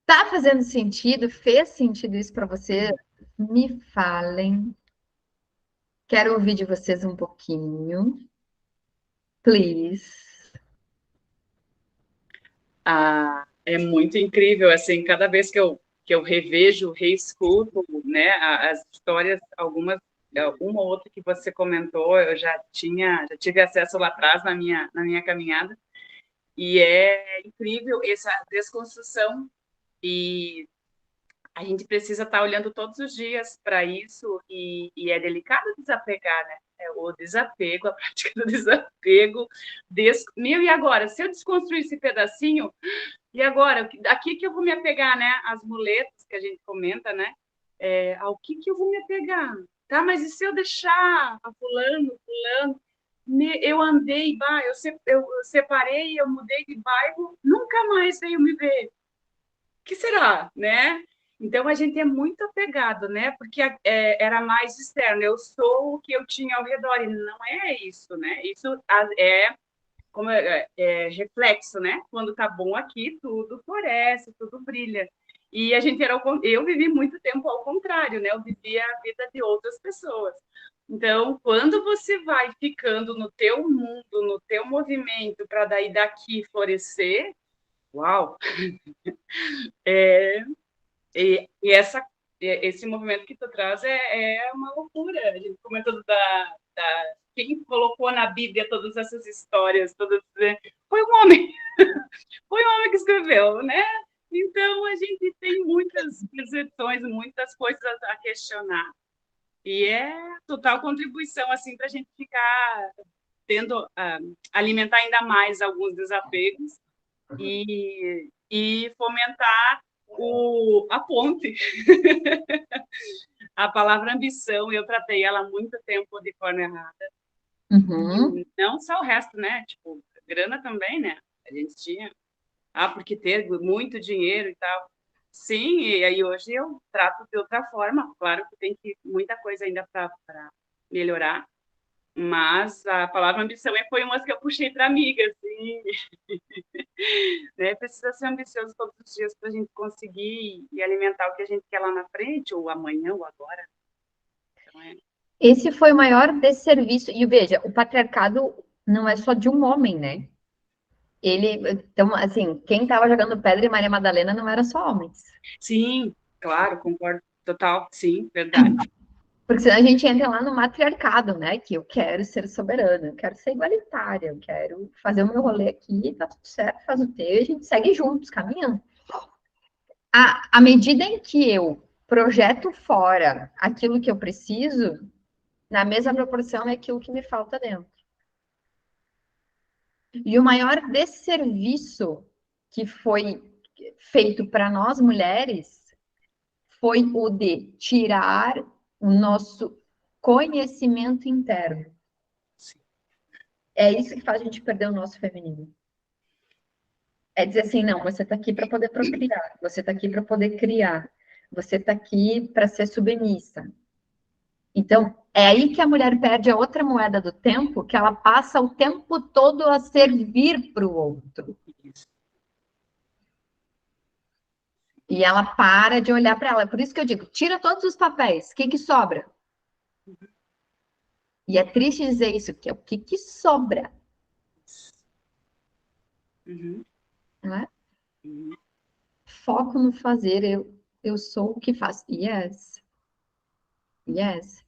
Tá fazendo sentido? Fez sentido isso para você? Me falem. Quero ouvir de vocês um pouquinho. Please. É muito incrível, assim, cada vez que eu revejo, reescuto, né, as histórias, uma ou outra que você comentou, eu já tive acesso lá atrás na minha caminhada, e é incrível essa desconstrução, e a gente precisa estar olhando todos os dias para isso, e é delicado desapegar, né? É o desapego, a prática do desapego. Meu, e agora? Se eu desconstruir esse pedacinho, e agora? Aqui que eu vou me apegar, né? As muletas que a gente comenta, né? Ao que eu vou me apegar? Tá, mas e se eu deixar a fulano, eu andei, eu separei, eu mudei de bairro, nunca mais veio me ver. O que será, né? Então a gente é muito apegado, né? Porque era mais externo. Eu sou o que eu tinha ao redor e não é isso, né? Isso é reflexo, né? Quando tá bom aqui, tudo floresce, tudo brilha. E eu vivi muito tempo ao contrário, né? Eu vivia a vida de outras pessoas. Então, quando você vai ficando no teu mundo, no teu movimento, para daí daqui florescer, uau! Esse movimento que tu traz é uma loucura. A gente comentou quem colocou na Bíblia todas essas histórias, foi um homem, foi um homem que escreveu, né? Então a gente tem muitas percepções, muitas coisas a questionar. E é total contribuição assim para a gente ficar tendo alimentar ainda mais alguns desapegos e fomentar a ponte. A palavra ambição, eu tratei ela há muito tempo de forma errada. Uhum. Não só o resto, né? Tipo, grana também, né? A gente tinha. Porque ter muito dinheiro e tal. Sim, e aí hoje eu trato de outra forma. Claro que tem muita coisa ainda para melhorar. Mas a palavra ambição foi uma que eu puxei para amiga, assim. Né? Precisa ser ambicioso todos os dias para a gente conseguir e alimentar o que a gente quer lá na frente, ou amanhã, ou agora. Então, Esse foi o maior desserviço. E veja, o patriarcado não é só de um homem, né? Então, assim, quem estava jogando pedra em Maria Madalena não era só homens. Sim, claro, concordo total, sim, verdade. Porque senão a gente entra lá no matriarcado, né? Que eu quero ser soberana, eu quero ser igualitária, eu quero fazer o meu rolê aqui, tá tudo certo, faz o teu, e a gente segue juntos, caminhando. À medida em que eu projeto fora aquilo que eu preciso, na mesma proporção é aquilo que me falta dentro. E o maior desserviço que foi feito para nós mulheres foi o de tirar o nosso conhecimento interno. É isso que faz a gente perder o nosso feminino. É dizer assim, não, você está aqui para poder procriar, você está aqui para poder criar, você está aqui para ser submissa. Então, é aí que a mulher perde a outra moeda do tempo, que ela passa o tempo todo a servir para o outro. E ela para de olhar para ela. Por isso que eu digo, tira todos os papéis, o que sobra? E é triste dizer isso, que é o que sobra. Uhum. Né? Foco no fazer, eu sou o que faço. Yes. Yes.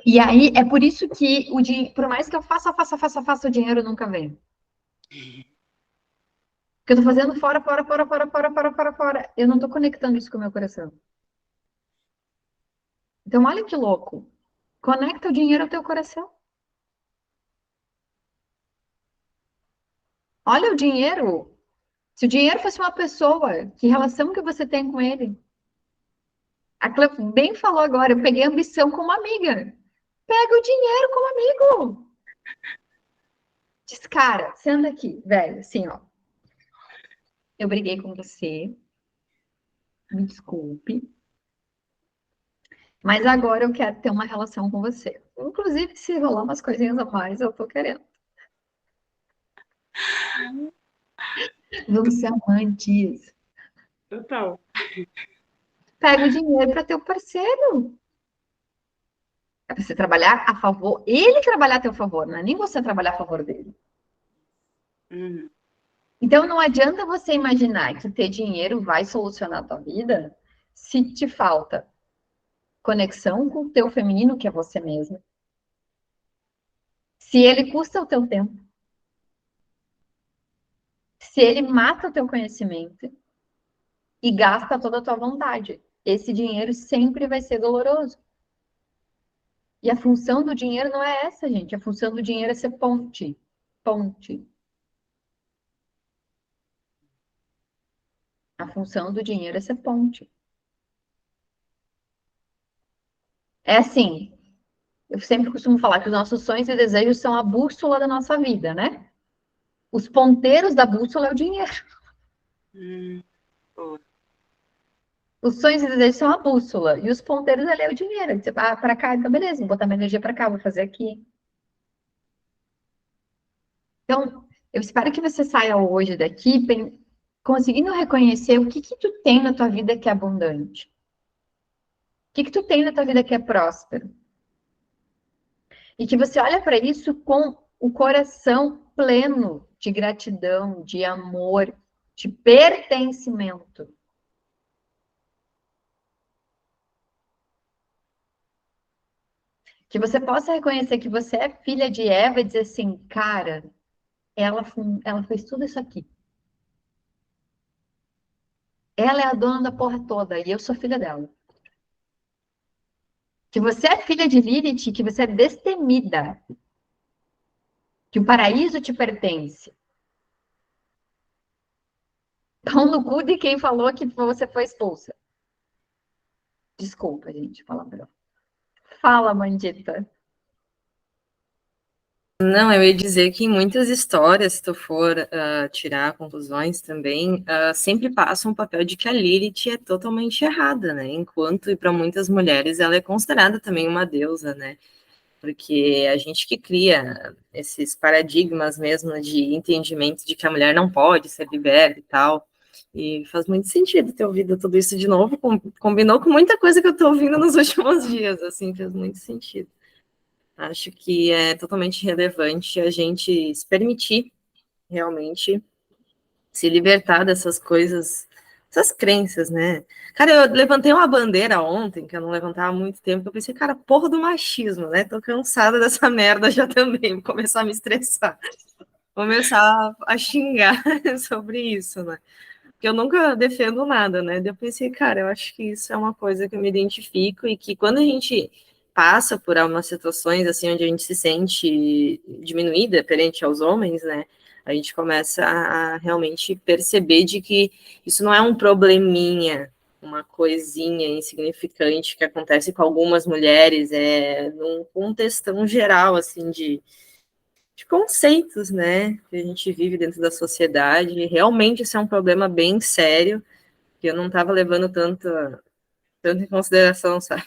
E aí, é por isso que por mais que eu faça, o dinheiro nunca vem. Porque eu tô fazendo fora. Eu não tô conectando isso com o meu coração. Então, olha que louco. Conecta o dinheiro ao teu coração. Olha o dinheiro. Se o dinheiro fosse uma pessoa, que relação que você tem com ele? A Cleo bem falou agora, eu peguei a ambição como amiga. Pega o dinheiro como amigo. Diz, cara, senta aqui, velho, assim, ó. Eu briguei com você. Me desculpe. Mas agora eu quero ter uma relação com você. Inclusive, se rolar umas coisinhas a mais, eu tô querendo. Vamos ser amantes. Total. Pega o dinheiro para teu parceiro. É pra você trabalhar a favor, ele trabalhar a teu favor, não é nem você trabalhar a favor dele. Uhum. Então não adianta você imaginar que ter dinheiro vai solucionar a tua vida se te falta conexão com o teu feminino, que é você mesma. Se ele custa o teu tempo, se ele mata o teu conhecimento e gasta toda a tua vontade, esse dinheiro sempre vai ser doloroso. E a função do dinheiro não é essa, gente. A função do dinheiro é ser ponte. Ponte. A função do dinheiro é ser ponte. É assim, eu sempre costumo falar que os nossos sonhos e desejos são a bússola da nossa vida, né? Os ponteiros da bússola é o dinheiro. Boa. Os sonhos e desejos são a bússola. E os ponteiros ali é o dinheiro. Você vai para cá, então beleza, vou botar minha energia para cá, vou fazer aqui. Então, eu espero que você saia hoje daqui conseguindo reconhecer o que que tu tem na tua vida que é abundante. O que que tu tem na tua vida que é próspero. E que você olha para isso com o coração pleno de gratidão, de amor, de pertencimento. Que você possa reconhecer que você é filha de Eva e dizer assim, cara, ela fez tudo isso aqui. Ela é a dona da porra toda e eu sou filha dela. Que você é filha de Lilith, que você é destemida. Que o paraíso te pertence. Pão no cu de quem falou que você foi expulsa. Desculpa, gente, palavrão. Fala, Mandita. Não, eu ia dizer que em muitas histórias, se tu for tirar conclusões também, sempre passa um papel de que a Lilith é totalmente errada, né? Enquanto, e para muitas mulheres, ela é considerada também uma deusa, né? Porque a gente que cria esses paradigmas mesmo de entendimento de que a mulher não pode ser liberta e tal, e faz muito sentido ter ouvido tudo isso de novo, combinou com muita coisa que eu tô ouvindo nos últimos dias, assim, fez muito sentido. Acho que é totalmente relevante a gente se permitir realmente se libertar dessas coisas, essas crenças, né? Cara, eu levantei uma bandeira ontem, que eu não levantava há muito tempo, que eu pensei, cara, porra do machismo, né? Tô cansada dessa merda já também, vou começar a me estressar, começar a xingar sobre isso, né? Porque eu nunca defendo nada, né? Daí eu pensei, cara, eu acho que isso é uma coisa que eu me identifico e que quando a gente passa por algumas situações assim onde a gente se sente diminuída perante aos homens, né? A gente começa a realmente perceber de que isso não é um probleminha, uma coisinha insignificante que acontece com algumas mulheres, é num contextão geral assim de conceitos, né, que a gente vive dentro da sociedade. Realmente isso é um problema bem sério, que eu não estava levando tanto em consideração, sabe?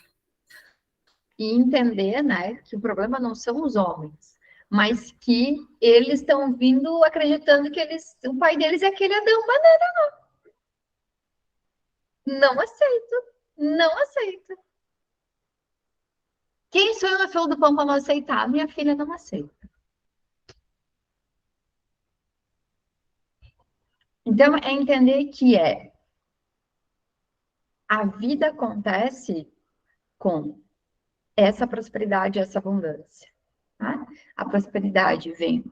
E entender, né, que o problema não são os homens, mas que eles estão vindo acreditando que o pai deles é aquele Adão Banana. Não aceito. Não aceito. Quem sou eu na fila do pão para não aceitar? Minha filha não aceita. Então, é entender que a vida acontece com essa prosperidade, essa abundância. Tá? A prosperidade vem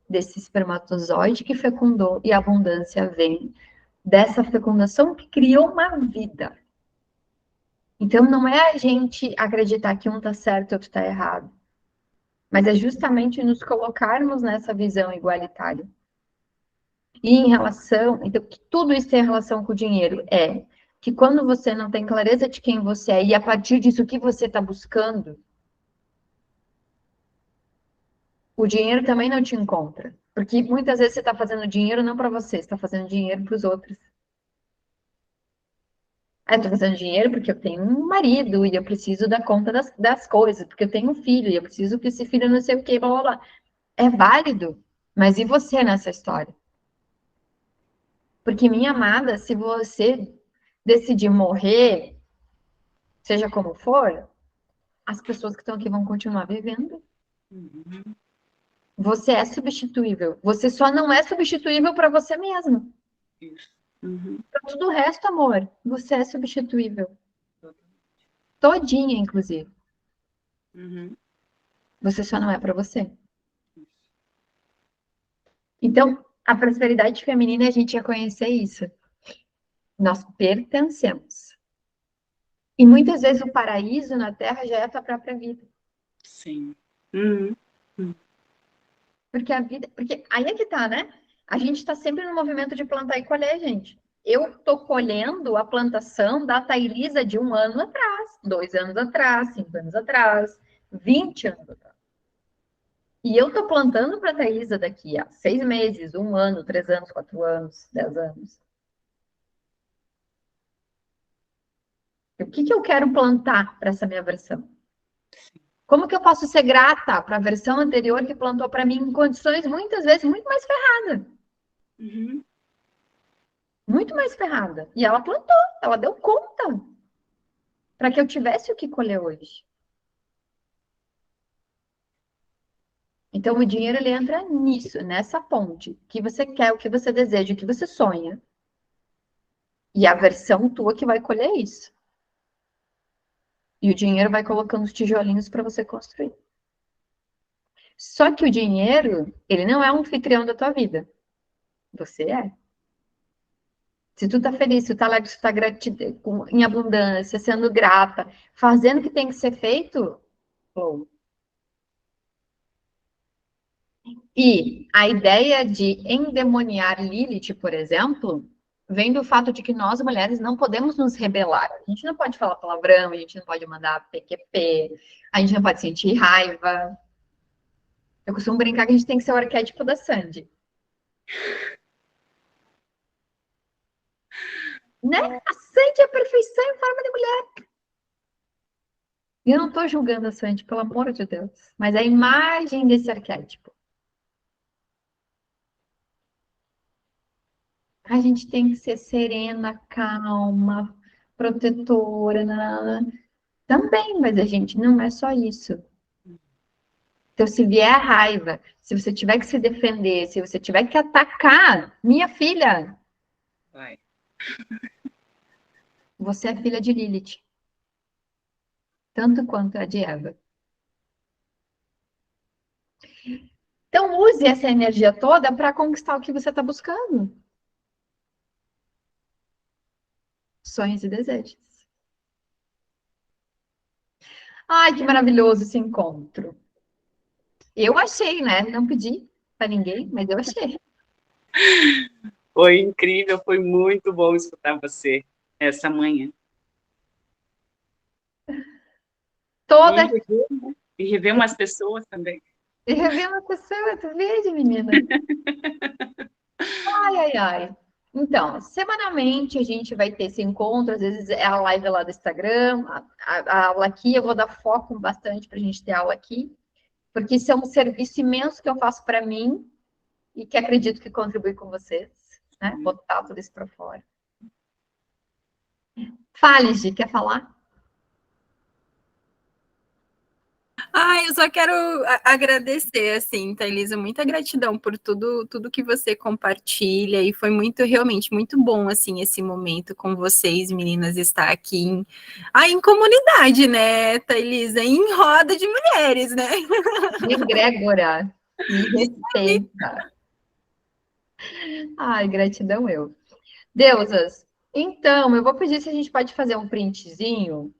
desse espermatozoide que fecundou e a abundância vem dessa fecundação que criou uma vida. Então, não é a gente acreditar que um está certo e outro está errado, mas é justamente nos colocarmos nessa visão igualitária. E em relação, então, que tudo isso tem relação com o dinheiro, é que quando você não tem clareza de quem você é e a partir disso o que você está buscando, o dinheiro também não te encontra. Porque muitas vezes você está fazendo dinheiro não para você, você está fazendo dinheiro para os outros. Ah, eu tô fazendo dinheiro porque eu tenho um marido e eu preciso dar conta das coisas, porque eu tenho um filho e eu preciso que esse filho não sei o quê, blá, blá, blá. É válido, mas e você nessa história? Porque, minha amada, se você decidir morrer, seja como for, as pessoas que estão aqui vão continuar vivendo. Uhum. Você é substituível. Você só não é substituível para você mesmo. Isso. Uhum. Para tudo o resto, amor, você é substituível. Todinha, inclusive. Uhum. Você só não é para você. Então, a prosperidade feminina, a gente ia conhecer isso. Nós pertencemos. E muitas vezes o paraíso na Terra já é a tua própria vida. Sim. Uhum. Porque a vida. Porque aí é que tá, né? A gente está sempre no movimento de plantar e colher, gente. Eu tô colhendo a plantação da Thailisa de 1 ano atrás, 2 anos atrás, 5 anos atrás, 20 anos atrás. E eu tô plantando para a Thailisa daqui a 6 meses, 1 ano, 3 anos, 4 anos, 10 anos. O que eu quero plantar para essa minha versão? Como que eu posso ser grata para a versão anterior que plantou para mim em condições, muitas vezes, muito mais ferradas? Uhum. Muito mais ferrada. E ela plantou, ela deu conta para que eu tivesse o que colher hoje. Então, o dinheiro, ele entra nisso, nessa ponte. O que você quer, o que você deseja, o que você sonha. E a versão tua que vai colher isso. E o dinheiro vai colocando os tijolinhos para você construir. Só que o dinheiro, ele não é um anfitrião da tua vida. Você é. Se tu tá feliz, se tu tá alegre, se tu tá em abundância, sendo grata, fazendo o que tem que ser feito, flow. E a ideia de endemoniar Lilith, por exemplo, vem do fato de que nós, mulheres, não podemos nos rebelar. A gente não pode falar palavrão, a gente não pode mandar PQP, a gente não pode sentir raiva. Eu costumo brincar que a gente tem que ser o arquétipo da Sandy. Né? A Sandy é a perfeição em forma de mulher. E eu não estou julgando a Sandy, pelo amor de Deus. Mas a imagem desse arquétipo. A gente tem que ser serena, calma, protetora, também, mas a gente não é só isso. Então, se vier a raiva, se você tiver que se defender, se você tiver que atacar, minha filha, Vai. você é filha de Lilith. Tanto quanto a de Eva. Então, use essa energia toda para conquistar o que você está buscando. Sonhos e desejos. Ai, que maravilhoso esse encontro. Eu achei, né? Não pedi para ninguém, mas eu achei. Foi incrível, foi muito bom escutar você essa manhã. Toda. E rever umas pessoas também. E rever uma pessoa, tu veja, menina. Ai, ai, ai. Então, semanalmente a gente vai ter esse encontro, às vezes é a live lá do Instagram, a aula aqui, eu vou dar foco bastante para a gente ter aula aqui, porque isso é um serviço imenso que eu faço para mim e que acredito que contribui com vocês, né? Botar tudo isso para fora. Fale, Gi, quer falar? Eu só quero agradecer, assim, Thailisa, muita gratidão por tudo que você compartilha, e foi realmente muito bom, assim, esse momento com vocês, meninas, estar aqui em comunidade, né, Thailisa, em roda de mulheres, né? Egrégora, me respeita. Ai, gratidão eu. Deusas, então, eu vou pedir se a gente pode fazer um printzinho,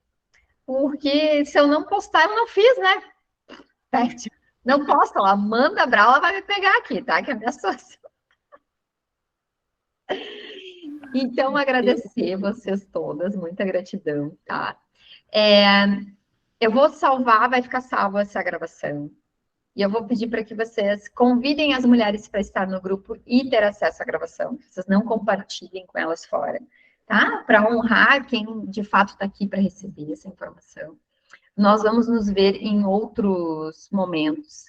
porque se eu não postar, eu não fiz, né? Não posta lá, manda a Brau, ela vai me pegar aqui, tá? Que é a minha situação. Então, agradecer vocês todas, muita gratidão, tá? Eu vou salvar, vai ficar salva essa gravação. E eu vou pedir para que vocês convidem as mulheres para estar no grupo e ter acesso à gravação. Vocês não compartilhem com elas fora. tá? Para honrar quem de fato está aqui para receber essa informação. Nós vamos nos ver em outros momentos.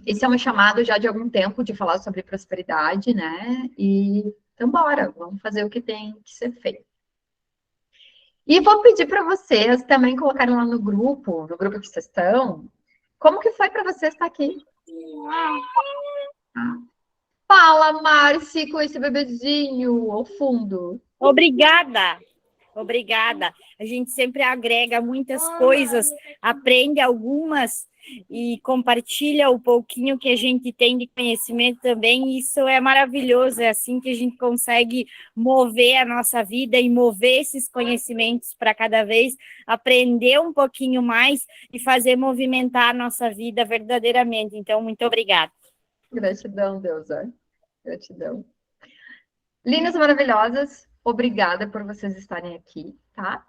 Esse é um chamado já de algum tempo de falar sobre prosperidade, né? E então, bora, vamos fazer o que tem que ser feito. E vou pedir para vocês também colocarem lá no grupo que vocês estão, como que foi para vocês estar aqui? Fala, Marci, com esse bebezinho ao fundo. Obrigada. Obrigada. A gente sempre agrega muitas coisas, aprende algumas e compartilha o pouquinho que a gente tem de conhecimento também. E isso é maravilhoso, é assim que a gente consegue mover a nossa vida e mover esses conhecimentos para cada vez aprender um pouquinho mais e fazer movimentar a nossa vida verdadeiramente. Então, muito obrigada. Gratidão, Deusa. Gratidão. Lindas maravilhosas, obrigada por vocês estarem aqui, tá?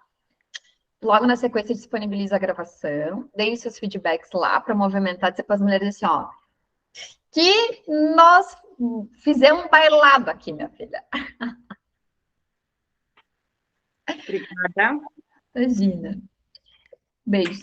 Logo na sequência, disponibiliza a gravação. Deem seus feedbacks lá para movimentar, dizer para as mulheres assim, ó, que nós fizemos um bailado aqui, minha filha. Obrigada. Imagina. Beijo.